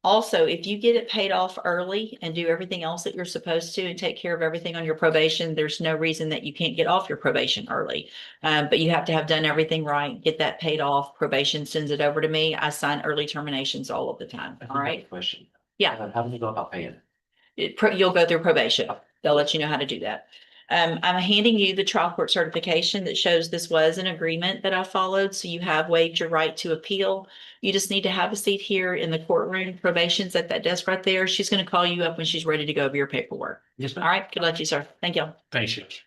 Also, if you get it paid off early and do everything else that you're supposed to and take care of everything on your probation, there's no reason that you can't get off your probation early. But you have to have done everything right, get that paid off. Probation sends it over to me. I sign early terminations all of the time. All right. Question. Yeah. How do we go about paying it? You'll go through probation. They'll let you know how to do that. I'm handing you the trial court certification that shows this was an agreement that I followed. So you have waived your right to appeal. You just need to have a seat here in the courtroom. Probation's at that desk right there. She's going to call you up when she's ready to go over your paperwork. Yes, ma'am. All right. Good luck to you, sir. Thank you. Thanks, Judge.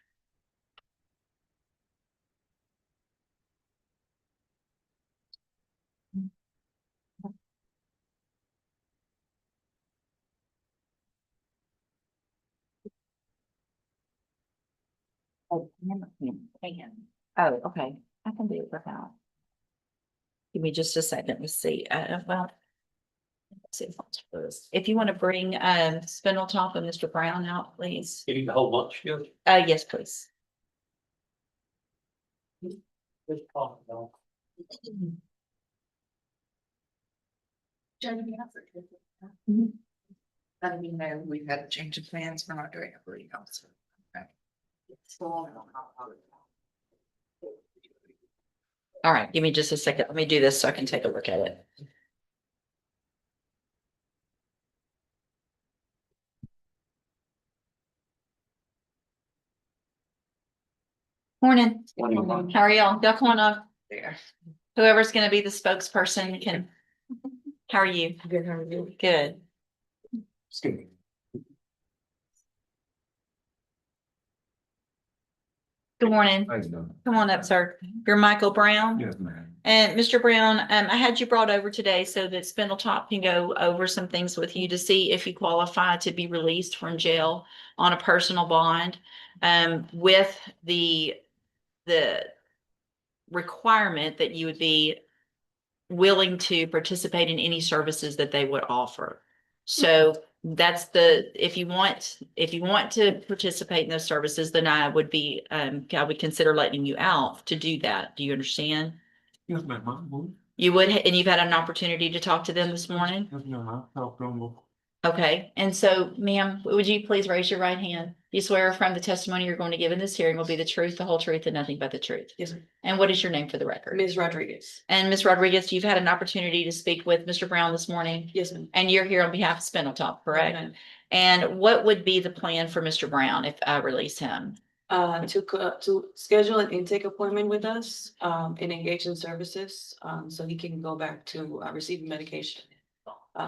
Oh, okay, I can do it without. Give me just a second, let's see, well. let's see if you want to bring, Spindletop and Mr. Brown out, please. You need the whole bunch, yeah. Yes, please. Letting me know we've had a change of plans. We're not doing a plea also. All right, give me just a second. Let me do this so I can take a look at it. Morning. How are y'all? Y'all come on up there. Whoever's gonna be the spokesperson can. How are you? Good, how are you? Good. Good morning. Come on up, sir. You're Michael Brown? Yes, ma'am. And Mr. Brown, I had you brought over today so that Spindletop can go over some things with you to see if you qualify to be released from jail on a personal bond. With the requirement that you would be willing to participate in any services that they would offer. So that's if you want to participate in those services, then I would consider letting you out to do that. Do you understand? Yes, ma'am. You would, and you've had an opportunity to talk to them this morning? Yes, ma'am. I'll talk to them. Okay, and so, ma'am, would you please raise your right hand? You swear affirm the testimony you're going to give in this hearing will be the truth, the whole truth, and nothing but the truth? Yes, ma'am. And what is your name for the record? Ms. Rodriguez. And Ms. Rodriguez, you've had an opportunity to speak with Mr. Brown this morning, Yes, ma'am. and you're here on behalf of Spindletop, correct? Ma'am. And what would be the plan for Mr. Brown if I release him? To schedule an intake appointment with us, and engage in services, so he can go back to receiving medication,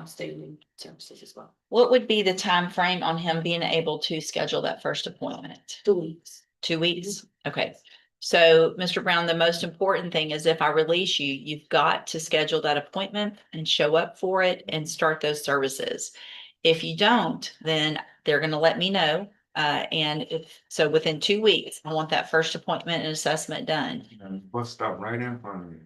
staying services as well. What would be the time frame on him being able to schedule that first appointment? 2 weeks. 2 weeks? Okay. So, Mr. Brown, the most important thing is if I release you, you've got to schedule that appointment and show up for it and start those services. If you don't, then they're going to let me know. And so within 2 weeks, I want that first appointment and assessment done. Bus stop right in front of me.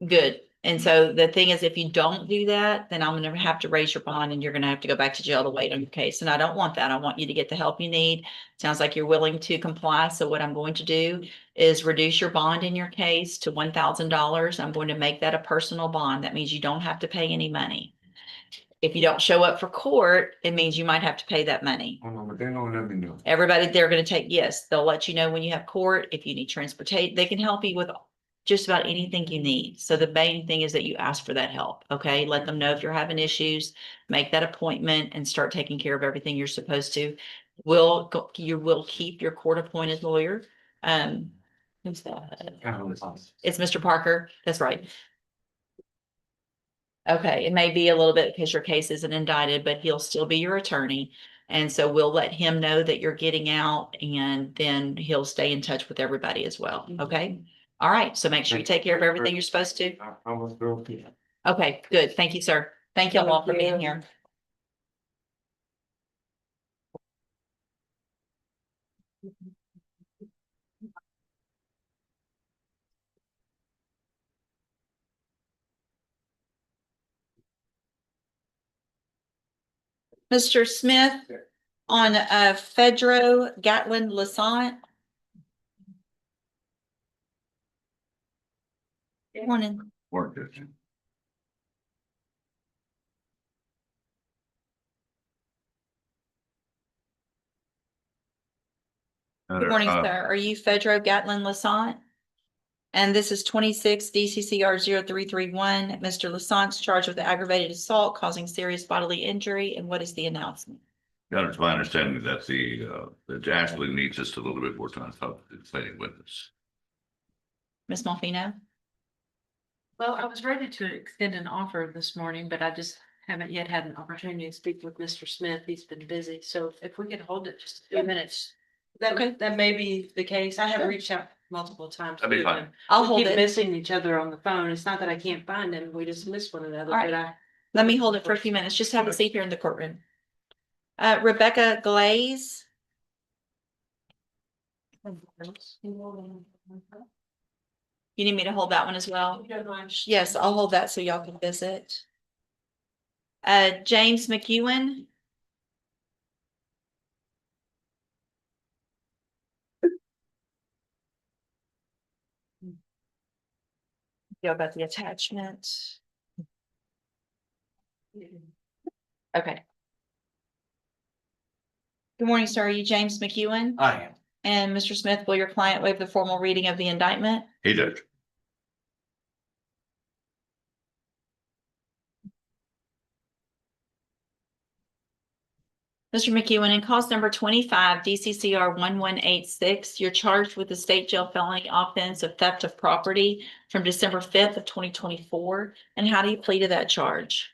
Good. And so the thing is, if you don't do that, then I'm gonna have to raise your bond and you're gonna have to go back to jail to wait on your case. And I don't want that. I want you to get the help you need. Sounds like you're willing to comply. So what I'm going to do is reduce your bond in your case to $1,000. I'm going to make that a personal bond. That means you don't have to pay any money. If you don't show up for court, it means you might have to pay that money. Oh, no, but they don't let me know. Everybody, they're gonna they'll let you know when you have court. If you need transportation, they can help you with just about anything you need. So the main thing is that you ask for that help, okay? Let them know if you're having issues, make that appointment and start taking care of everything you're supposed to. You will keep your court-appointed lawyer. Who's that? It's Mr. Parker. That's right. Okay, it may be a little bit because your case isn't indicted, but he'll still be your attorney. And so we'll let him know that you're getting out and then he'll stay in touch with everybody as well, okay? All right, so make sure you take care of everything you're supposed to. I was girl. Okay, good. Thank you, sir. Thank you all for being here. Mr. Smith on Fedro Gatlin Lassant. Good morning. Work this. Good morning, sir. Are you Fedro Gatlin Lassant? And this is 26 DCCR 0331. Mr. Lassant's charged with aggravated assault causing serious bodily injury. And what is the announcement? Yeah, it's my understanding that the Ashley needs just a little bit more time to talk to the defending witness. Ms. Malfino? Well, I was ready to extend an offer this morning, but I just haven't yet had an opportunity to speak with Mr. Smith. He's been busy. So if we could hold it just a few minutes. That may be the case. I have reached out multiple times. That'd be to fine. him. I'll We hold keep it. missing each other on the phone. It's not that I can't find him. We just miss one another, All right. but Let me hold it for a few minutes. Just have a seat here in the courtroom. Rebecca Glaze. You need me to hold that one as well? Yes, I'll hold that so y'all can visit. James McEwen. Go about the attachment. Okay. Good morning, sir. Are you James McEwen? I am. And Mr. Smith, will your client waive the formal reading of the indictment? He does. Mr. McEwen, in cause number 25, DCCR 1186, you're charged with the state jail felony offense of theft of property from December 5th of 2024. And how do you plead to that charge?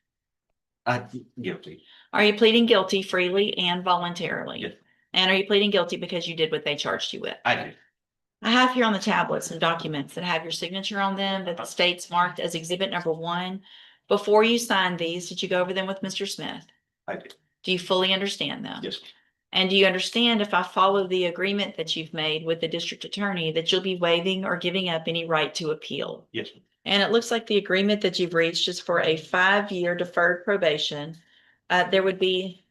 Guilty. Are you pleading guilty freely and voluntarily? Yes. And are you pleading guilty because you did what they charged you with? I do. I have here on the tablet some documents that have your signature on them that the state's marked as exhibit number 1. Before you signed these, did you go over them with Mr. Smith? I did. Do you fully understand them? Yes. And do you understand if I follow the agreement that you've made with the district attorney that you'll be waiving or giving up any right to appeal? Yes. And it looks like the agreement that you've reached is for a 5-year deferred probation. There would be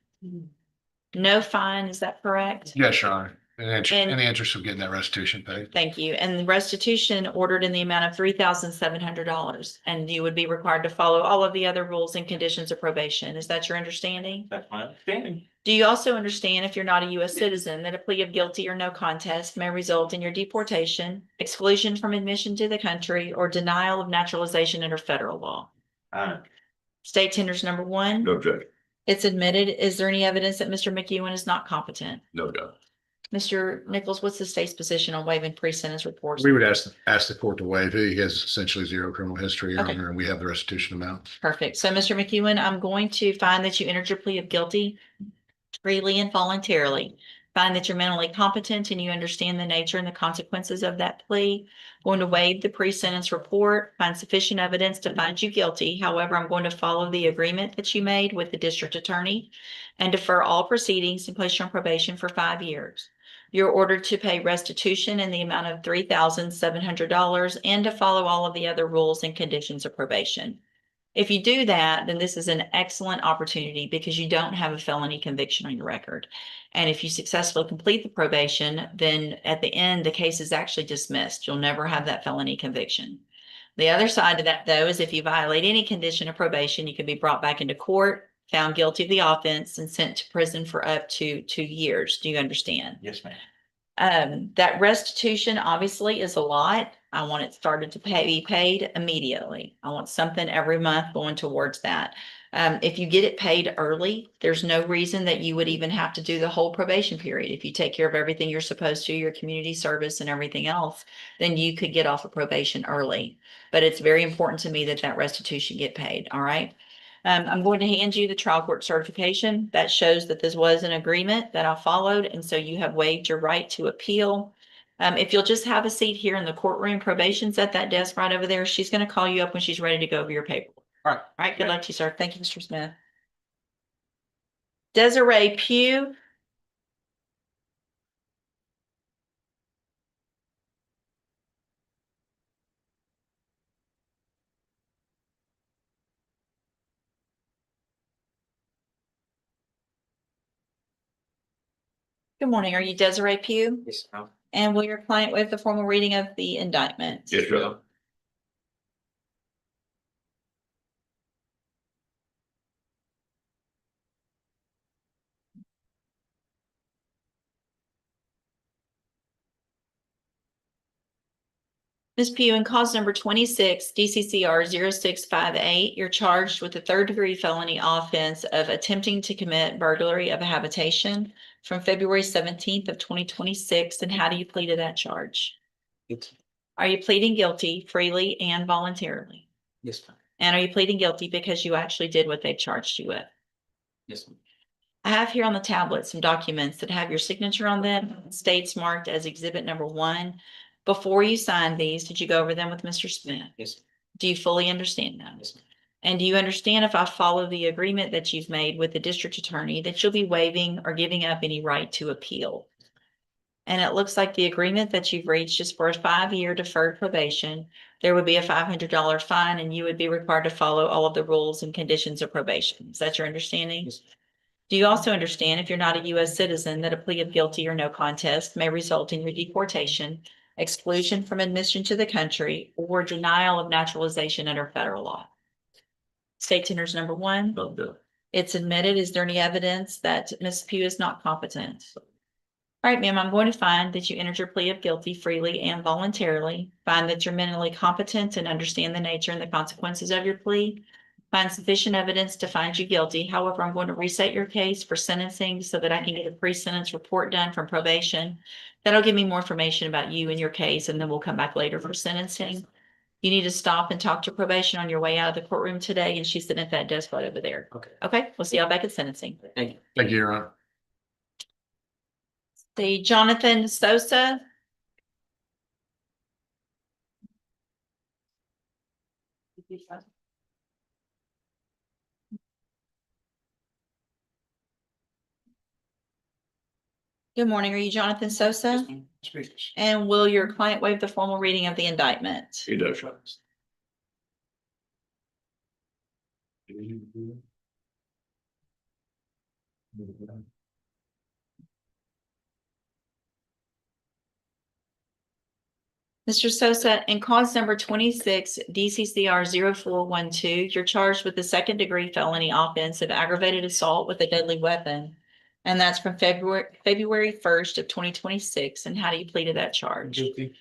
no fine, is that correct? Yes, Your Honor. In And- the interest of getting that restitution paid. Thank you. And the restitution ordered in the amount of $3,700. And you would be required to follow all of the other rules and conditions of probation. Is that your understanding? That's my understanding. Do you also understand if you're not a U.S. citizen that a plea of guilty or no contest may result in your deportation, exclusion from admission to the country, or denial of naturalization under federal law? State tenders number 1. No objection. It's admitted. Is there any evidence that Mr. McEwen is not competent? No doubt. Mr. Nichols, what's the state's position on waiving pre-sentence reports? We would ask the court to waive it. He has essentially 0 criminal history, Your Okay. Honor, and we have the restitution amount. Perfect. So, Mr. McEwen, I'm going to find that you entered your plea of guilty freely and voluntarily. Find that you're mentally competent and you understand the nature and the consequences of that plea. Going to waive the pre-sentence report, find sufficient evidence to find you guilty. However, I'm going to follow the agreement that you made with the district attorney and defer all proceedings and place you on probation for 5 years. You're ordered to pay restitution in the amount of $3,700 and to follow all of the other rules and conditions of probation. If you do that, then this is an excellent opportunity because you don't have a felony conviction on your record. And if you successfully complete the probation, then at the end, the case is actually dismissed. You'll never have that felony conviction. The other side of that, though, is if you violate any condition of probation, you can be brought back into court, found guilty of the offense, and sent to prison for up to 2 years. Do you understand? Yes, ma'am. That restitution obviously is a lot. I want it started to be paid immediately. I want something every month going towards that. If you get it paid early, there's no reason that you would even have to do the whole probation period. If you take care of everything you're supposed to, your community service and everything else, then you could get off of probation early. But it's very important to me that that restitution get paid. All right. I'm going to hand you the trial court certification that shows that this was an agreement that I followed. And so you have waived your right to appeal. If you'll just have a seat here in the courtroom, probation's at that desk right over there. She's going to call you up when she's ready to go over your paperwork. All right. All right. Good luck to you, sir. Thank you, Mr. Smith. Desiree Pugh. Good morning. Are you Desiree Pugh? Yes, ma'am. And will your client waive the formal reading of the indictment? Yes, sir. Ms. Pugh, in cause number 26, DCCR 0658, you're charged with a 3rd-degree felony offense of attempting to commit burglary of a habitation from February 17th of 2026. And how do you plead to that charge? Are you pleading guilty freely and voluntarily? Yes, ma'am. And are you pleading guilty because you actually did what they charged you with? Yes, ma'am. I have here on the tablet some documents that have your signature on them, states marked as exhibit number 1. Before you signed these, did you go over them with Mr. Smith? Yes. Do you fully understand them? Yes, ma'am. And do you understand if I follow the agreement that you've made with the district attorney that you'll be waiving or giving up any right to appeal? And it looks like the agreement that you've reached is for a 5-year deferred probation. There would be a $500 fine and you would be required to follow all of the rules and conditions of probation. Is that your understanding? Do you also understand if you're not a U.S. citizen that a plea of guilty or no contest may result in your deportation, exclusion from admission to the country, or denial of naturalization under federal law? State tenders number one. It's admitted. Is there any evidence that Ms. Pugh is not competent? All right, ma'am, I'm going to find that you entered your plea of guilty freely and voluntarily, find that you're mentally competent and understand the nature and the consequences of your plea, find sufficient evidence to find you guilty. However, I'm going to reset your case for sentencing so that I can get a pre-sentence report done from probation. That'll give me more information about you and your case, and then we'll come back later for sentencing. You need to stop and talk to probation on your way out of the courtroom today, and she's sitting at that desk right over there. Okay. Okay, we'll see y'all back at sentencing. Thank you. Thank you, Your Honor. The Jonathan Sosa. Good morning. Are you Jonathan Sosa? And will your client waive the formal reading of the indictment? He does. Mr. Sosa, in cause number 26 DCCR 0412, you're charged with the second-degree felony offense of aggravated assault with a deadly weapon. And that's from February 1st of 2026. And how do you plead to that charge? Guilty.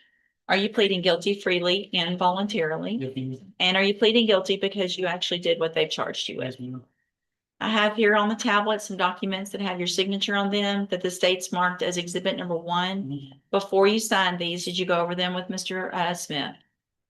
Are you pleading guilty freely and voluntarily? And are you pleading guilty because you actually did what they've charged you with? I have here on the tablet some documents that have your signature on them that the state's marked as exhibit number 1. Before you signed these, did you go over them with Mr. Smith?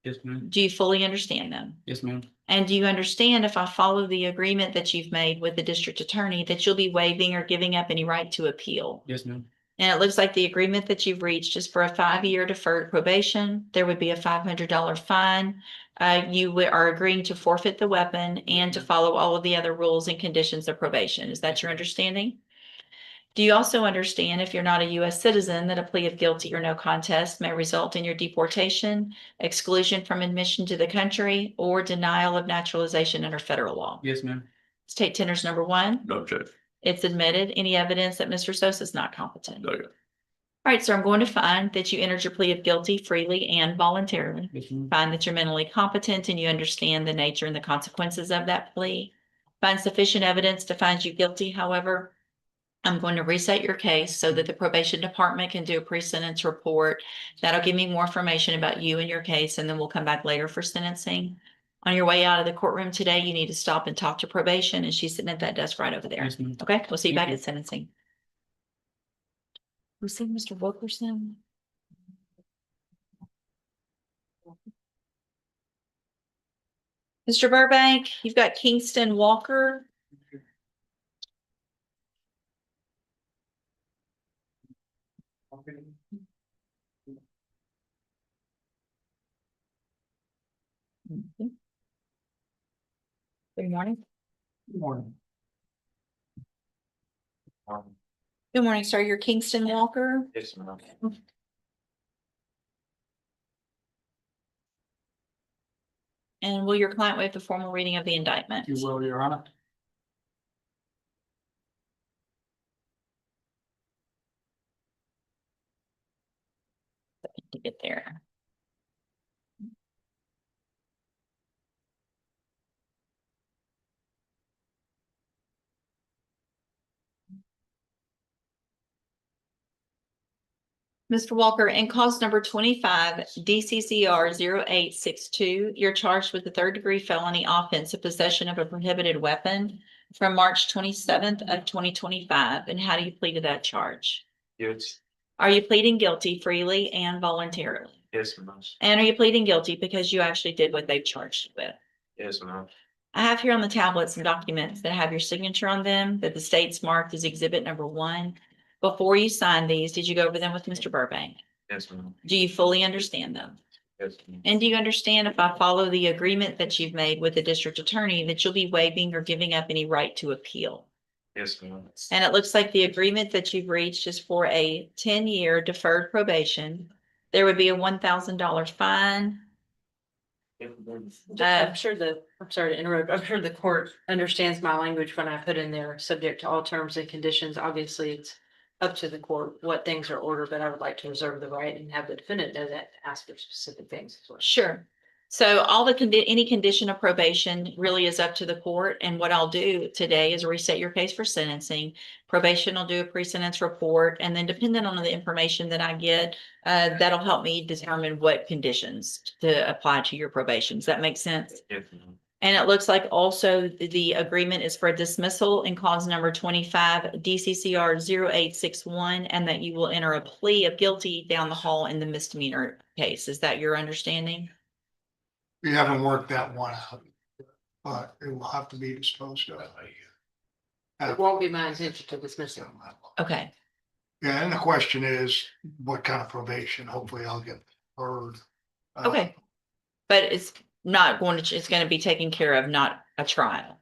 Yes, ma'am. Do you fully understand them? Yes, ma'am. And do you understand if I follow the agreement that you've made with the district attorney that you'll be waiving or giving up any right to appeal? Yes, ma'am. And it looks like the agreement that you've reached is for a 5-year deferred probation. There would be a $500 fine. You are agreeing to forfeit the weapon and to follow all of the other rules and conditions of probation. Is that your understanding? Do you also understand if you're not a U.S. citizen that a plea of guilty or no contest may result in your deportation, exclusion from admission to the country, or denial of naturalization under federal law? Yes, ma'am. State tenders number 1. No objection. It's admitted. Any evidence that Mr. Sosa is not competent? No, yeah. All right, so I'm going to find that you entered your plea of guilty freely and voluntarily. Yes, ma'am. Find that you're mentally competent and you understand the nature and the consequences of that plea. Find sufficient evidence to find you guilty. However, I'm going to reset your case so that the probation department can do a pre-sentence report. That'll give me more information about you and your case, and then we'll come back later for sentencing. On your way out of the courtroom today, you need to stop and talk to probation, and she's sitting at that desk right over there. Yes, ma'am. Okay, we'll see you Thank back you. at sentencing. We see Mr. Wilkerson. Mr. Burbank, you've got Kingston Walker. Good morning. Good morning. Good morning, sir. You're Kingston Walker. Yes, ma'am. And will your client waive the formal reading of the indictment? You will, Your Honor. To get there. Mr. Walker, in cause number 25, DCCR 0862, you're charged with the third-degree felony offense of possession of a prohibited weapon from March 27th of 2025. And how do you plead to that charge? Yes. Are you pleading guilty freely and voluntarily? Yes, ma'am. And are you pleading guilty because you actually did what they've charged you with? Yes, ma'am. I have here on the tablet some documents that have your signature on them that the state's marked as exhibit number 1. Before you sign these, did you go over them with Mr. Burbank? Yes, ma'am. Do you fully understand them? Yes, ma'am. And do you understand if I follow the agreement that you've made with the district attorney that you'll be waiving or giving up any right to appeal? Yes, ma'am. And it looks like the agreement that you've reached is for a 10-year deferred probation. There would be a $1,000 fine. I'm sure I'm sorry to interrupt, I'm sure the court understands my language when I put in there, subject to all terms and conditions. Obviously, it's up to the court what things are ordered, but I would like to reserve the right and have the defendant know that, to ask for specific things as well. Sure. So all the any condition of probation really is up to the court. And what I'll do today is reset your case for sentencing. Probation will do a pre-sentence report, and then depending on the information that I get, that'll help me determine what conditions to apply to your probation. Does that make sense? Yes, ma'am. And it looks like also the agreement is for dismissal in cause number 25 DCCR 0861, and that you will enter a plea of guilty down the hall in the misdemeanor case. Is that your understanding? We haven't worked that one out, but it will have to be disposed of. It won't be my intention to dismiss it. Okay. Yeah, and the question is, what kind of probation? Hopefully I'll get heard. Okay. But it's not going to, it's going to be taken care of, not a trial.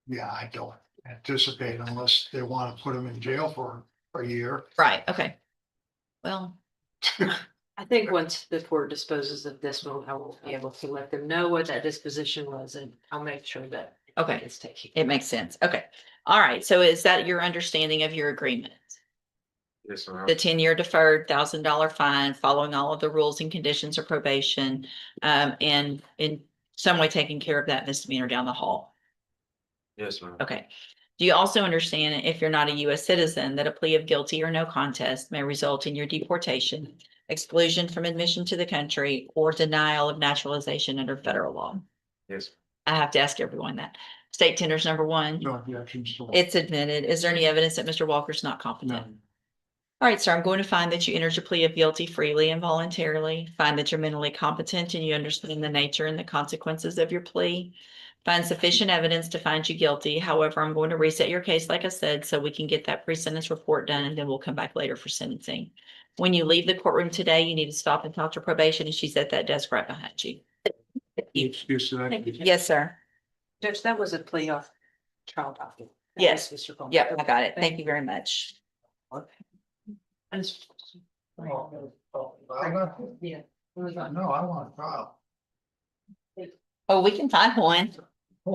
Yeah, I don't anticipate unless they want to put them in jail for a year. Right. Okay. Well, I think once the court disposes of this one, I will be able to let them know what that disposition was, and I'll make sure that. okay. It's taken. It makes sense. Okay. All right. So is that your understanding of your agreement? Yes, ma'am. The 10-year deferred $1,000 fine, following all of the rules and conditions of probation, and in some way taking care of that misdemeanor down the hall. Yes, ma'am. Okay. Do you also understand, if you're not a U.S. citizen, that a plea of guilty or no contest may result in your deportation, exclusion from admission to the country, or denial of naturalization under federal law? Yes. I have to ask everyone that. State tenders number 1. No objections. It's admitted. Is there any evidence that Mr. Walker's not competent? No. All right, sir, I'm going to find that you entered your plea of guilty freely and voluntarily. Find that you're mentally competent and you understand the nature and the consequences of your plea. Find sufficient evidence to find you guilty. However, I'm going to reset your case, like I said, so we can get that pre-sentence report done, and then we'll come back later for sentencing. When you leave the courtroom today, you need to stop and talk to probation, and she's at that desk right behind you. Excuse me. Yes, sir. Judge, that was a plea off trial document. That Yes. was Mr. Coleman. Yep, I got it. Thank you very much. I just- Yeah. Yeah. No, I want a trial. Oh, we can find one.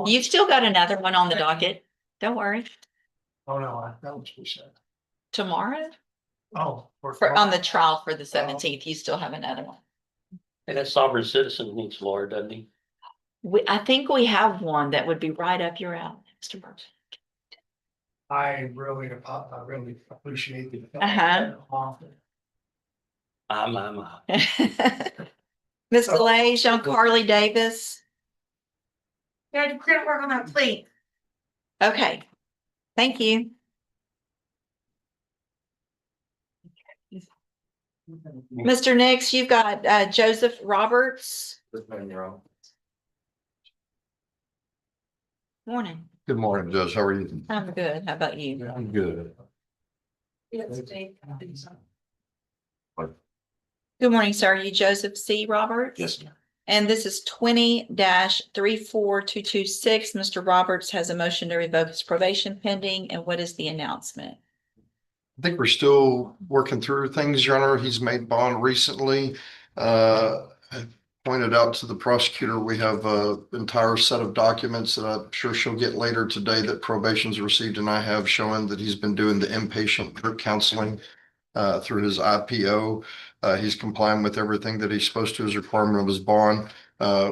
You've still got another one on the docket. Don't worry. Oh, no, that was we said. Tomorrow, Oh. on the trial for the 17th, you still have another one. And that sovereign citizen needs a lawyer, doesn't he? I think we have one that would be right up your alley, Mr. Burke. I really appreciate the. Uh-huh. Ms. DeLay, Sean Carly Davis. Yeah, we're gonna work on that plea. Okay, thank you. Mr. Nix, you've got Joseph Roberts. Morning. Good morning, Judge. How are you? I'm good. How about you? I'm good. Good morning, sir. Are you Joseph C. Roberts? Yes, ma'am. And this is 20-34226. Mr. Roberts has a motion to revoke his probation pending. And what is the announcement? I think we're still working through things, Your Honor. He's made bond recently. I pointed out to the prosecutor, we have an entire set of documents that I'm sure she'll get later today that probation's received, and I have showing that he's been doing the inpatient group counseling through his IPO. He's complying with everything that he's supposed to as a requirement of his bond.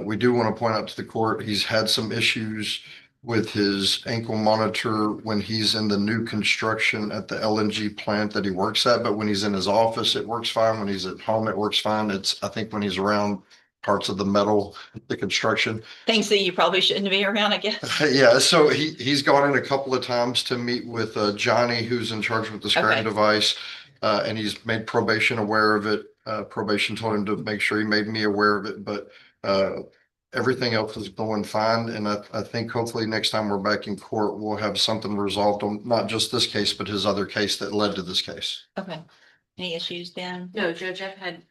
We do want to point out to the court, he's had some issues with his ankle monitor when he's in the new construction at the LNG plant that he works at. But when he's in his office, it works fine. When he's at home, it works fine. I think when he's around parts of the metal, the construction. Things that you probably shouldn't be around, I guess. Yeah, so he's gone in a couple of times to meet with Johnny, who's in charge with the scanning device. And he's made probation aware of it. Probation told him to make sure he made me aware of it, but everything else is going fine. And I think hopefully next time we're back in court, we'll have something resolved on not just this case, but his other case that led to this case. Okay. Any issues, Ben? No, Judge, I've had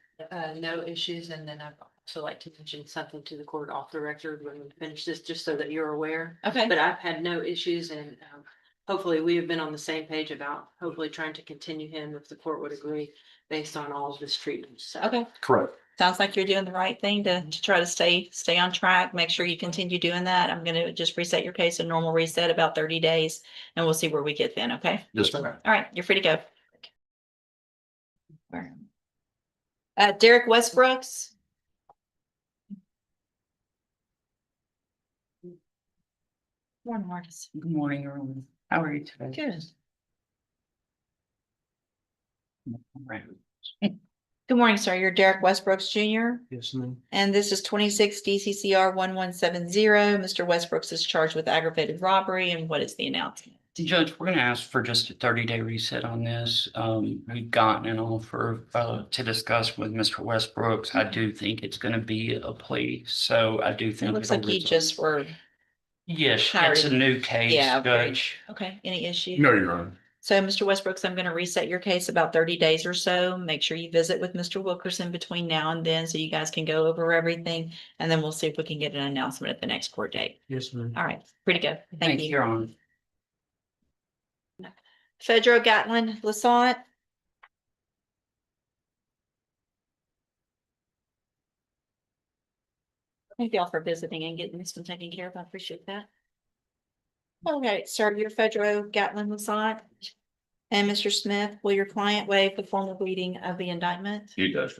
no issues, and then I'd also like to mention something to the court off the record when we finish this, just so that you're aware. Okay. But I've had no issues, and hopefully we have been on the same page about hopefully trying to continue him if the court would agree based on all of this treatment. So. Okay. Correct. Sounds like you're doing the right thing to try to stay on track. Make sure you continue doing that. I'm gonna just reset your case, a normal reset about 30 days, and we'll see where we get then, okay? Yes, ma'am. All right, you're free to go. Derek Westbrooks. Morning, Marcus. Good morning, everyone. How are you today? Good. Good morning, sir. You're Derek Westbrooks Jr. Yes, ma'am. And this is 26 DCCR 1170. Mr. Westbrooks is charged with aggravated robbery. And what is the announcement? Judge, we're gonna ask for just a 30-day reset on this. We've gotten an offer to discuss with Mr. Westbrooks. I do think it's gonna be a plea, so I do It think. looks like you just were. Yes, hired it's a in- new case, Yeah, okay. Judge. Okay, any issue? No, Your Honor. So, Mr. Westbrooks, I'm gonna reset your case about 30 days or so. Make sure you visit with Mr. Wilkerson between now and then, so you guys can go over everything. And then we'll see if we can get an announcement at the next court date. Yes, ma'am. All right, free to go. Thank you, Your Honor. Fedro Gatlin Lassant. Thank y'all for visiting and getting this one taken care of. I appreciate that. Okay, sir, you're Fedro Gatlin Lassant. And Mr. Smith, will your client waive the formal reading of the indictment? He does.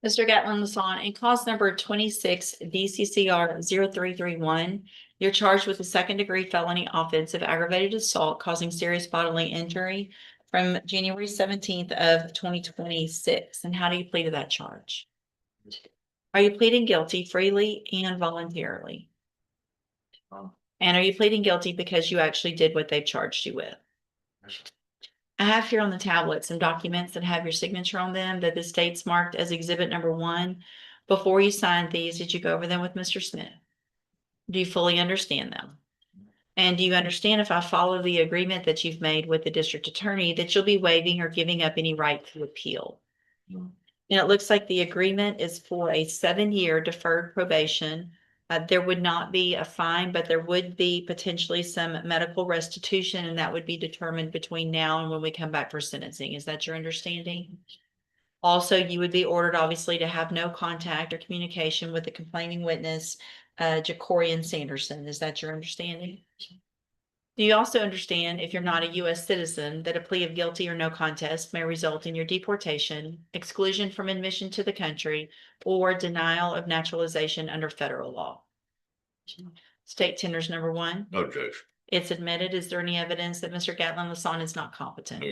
Mr. Gatlin Lassant, in cause number 26 DCCR 0331, you're charged with a second-degree felony offensive aggravated assault causing serious bodily injury from January 17th of 2026. And how do you plead to that charge? Are you pleading guilty freely and voluntarily? And are you pleading guilty because you actually did what they've charged you with? I have here on the tablet some documents that have your signature on them that the state's marked as exhibit number 1. Before you signed these, did you go over them with Mr. Smith? Do you fully understand them? And do you understand, if I follow the agreement that you've made with the district attorney, that you'll be waiving or giving up any right to appeal? And it looks like the agreement is for a 7-year deferred probation. There would not be a fine, but there would be potentially some medical restitution, and that would be determined between now and when we come back for sentencing. Is that your understanding? Also, you would be ordered, obviously, to have no contact or communication with the complaining witness, Jacorian Sanderson. Is that your understanding? Do you also understand, if you're not a U.S. citizen, that a plea of guilty or no contest may result in your deportation, exclusion from admission to the country, or denial of naturalization under federal law? State tenders number 1. No, Judge. It's admitted. Is there any evidence that Mr. Gatlin Lassant is not competent? No.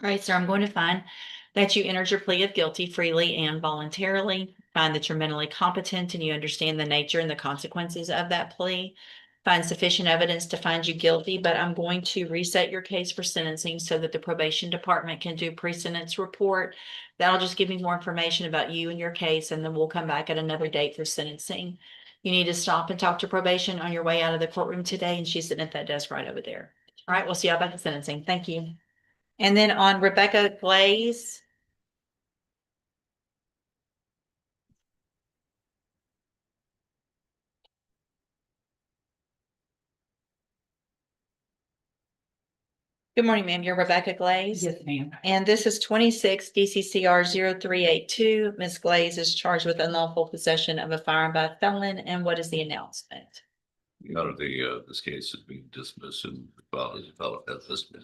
All right, sir, I'm going to find that you entered your plea of guilty freely and voluntarily. Find that you're mentally competent and you understand the nature and the consequences of that plea. Find sufficient evidence to find you guilty, but I'm going to reset your case for sentencing so that the probation department can do pre-sentence report. That'll just give me more information about you and your case, and then we'll come back at another date for sentencing. You need to stop and talk to probation on your way out of the courtroom today, and she's sitting at that desk right over there. All right, we'll see y'all back at sentencing. Thank you. And then on Rebecca Glaze. Good morning, ma'am. You're Rebecca Glaze. Yes, ma'am. And this is 26 DCCR 0382. Ms. Glaze is charged with unlawful possession of a firearm by a felon. And what is the announcement? None of this case is being dismissed and filed as listed.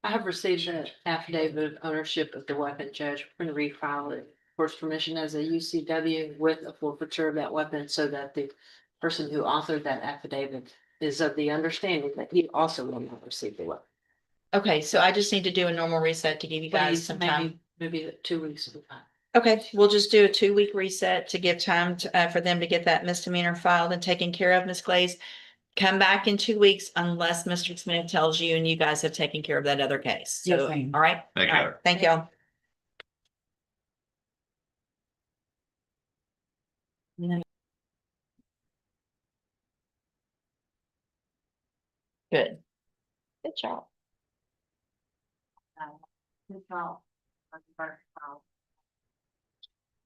I have received an affidavit of ownership of the weapon, Judge. We're going to refile it for permission as a UCW with a forfeiture of that weapon so that the person who authored that affidavit is of the understanding that he also will not receive the weapon. Okay, so I just need to do a normal reset to give you guys Please, some time. Maybe 2 weeks will be fine. Okay, we'll just do a 2-week reset to give time to, for them to get that misdemeanor filed and taken care of, Ms. Glaze. Come back in 2 weeks unless Mr. Smith tells you and you guys have taken care of that other case. Yes, So, ma'am. all right? Thank All you. right, thank y'all. Good. Good job.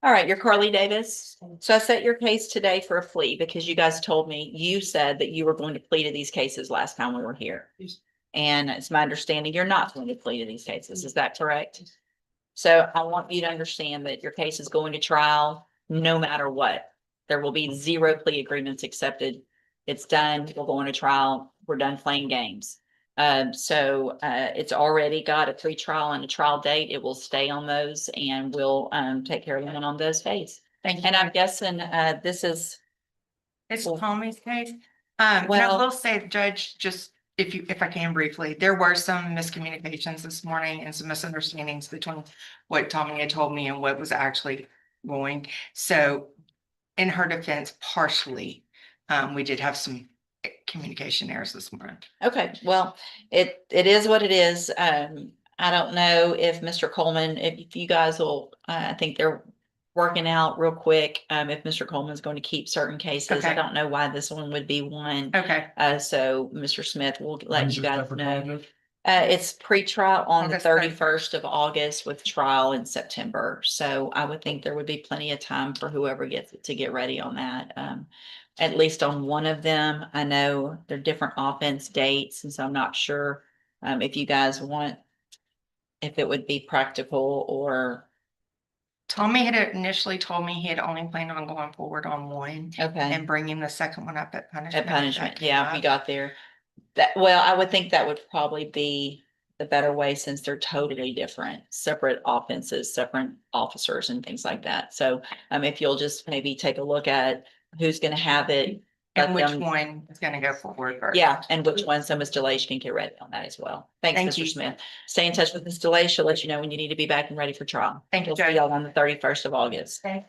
All right, you're Carly Davis. So I set your case today for a plea because you guys told me, you said that you were going to plead to these cases last time we were here. And it's my understanding you're not going to plead to these cases. Is that correct? So I want you to understand that your case is going to trial no matter what. There will be 0 plea agreements accepted. It's done. We'll go on to trial. We're done playing games. It's already got a pre-trial and a trial date. It will stay on those and we'll take care of them on those days. Thank you. And I'm guessing this is. It's Tommy's case. And I Well- will say, Judge, just if I can briefly, there were some miscommunications this morning and some misunderstandings between what Tommy had told me and what was actually going. So in her defense, partially, we did have some communication errors this morning. Okay, well, it is what it is. I don't know if Mr. Coleman, if you guys will, I think they're working out real quick. If Mr. Coleman's going to keep certain cases, I Okay. don't know why this one would be one. Okay. So Mr. Smith will let When's you this guys ever know. called? It's pre-trial on the August 31st. 31st of August with trial in September. So I would think there would be plenty of time for whoever gets it to get ready on that. At least on one of them, I know they're different offense dates, and so I'm not sure if you guys want, if it would be practical or, Tommy had initially told me he had only planned on going forward on one okay, and bringing the second one up at punishment. at punishment. That came Yeah, we up. got there. Well, I would think that would probably be the better way since they're totally different, separate offenses, separate officers and things like that. So if you'll just maybe take a look at who's gonna have it. And let which them- one is gonna go forward first? Yeah, and which one, so Ms. DeLay can get ready on that as well. Thanks, Thank Mr. you. Smith. Stay in touch with Ms. DeLay. She'll let you know when you need to be back and ready for trial. Thank you, We'll see Judge. y'all on the 31st of August. Okay.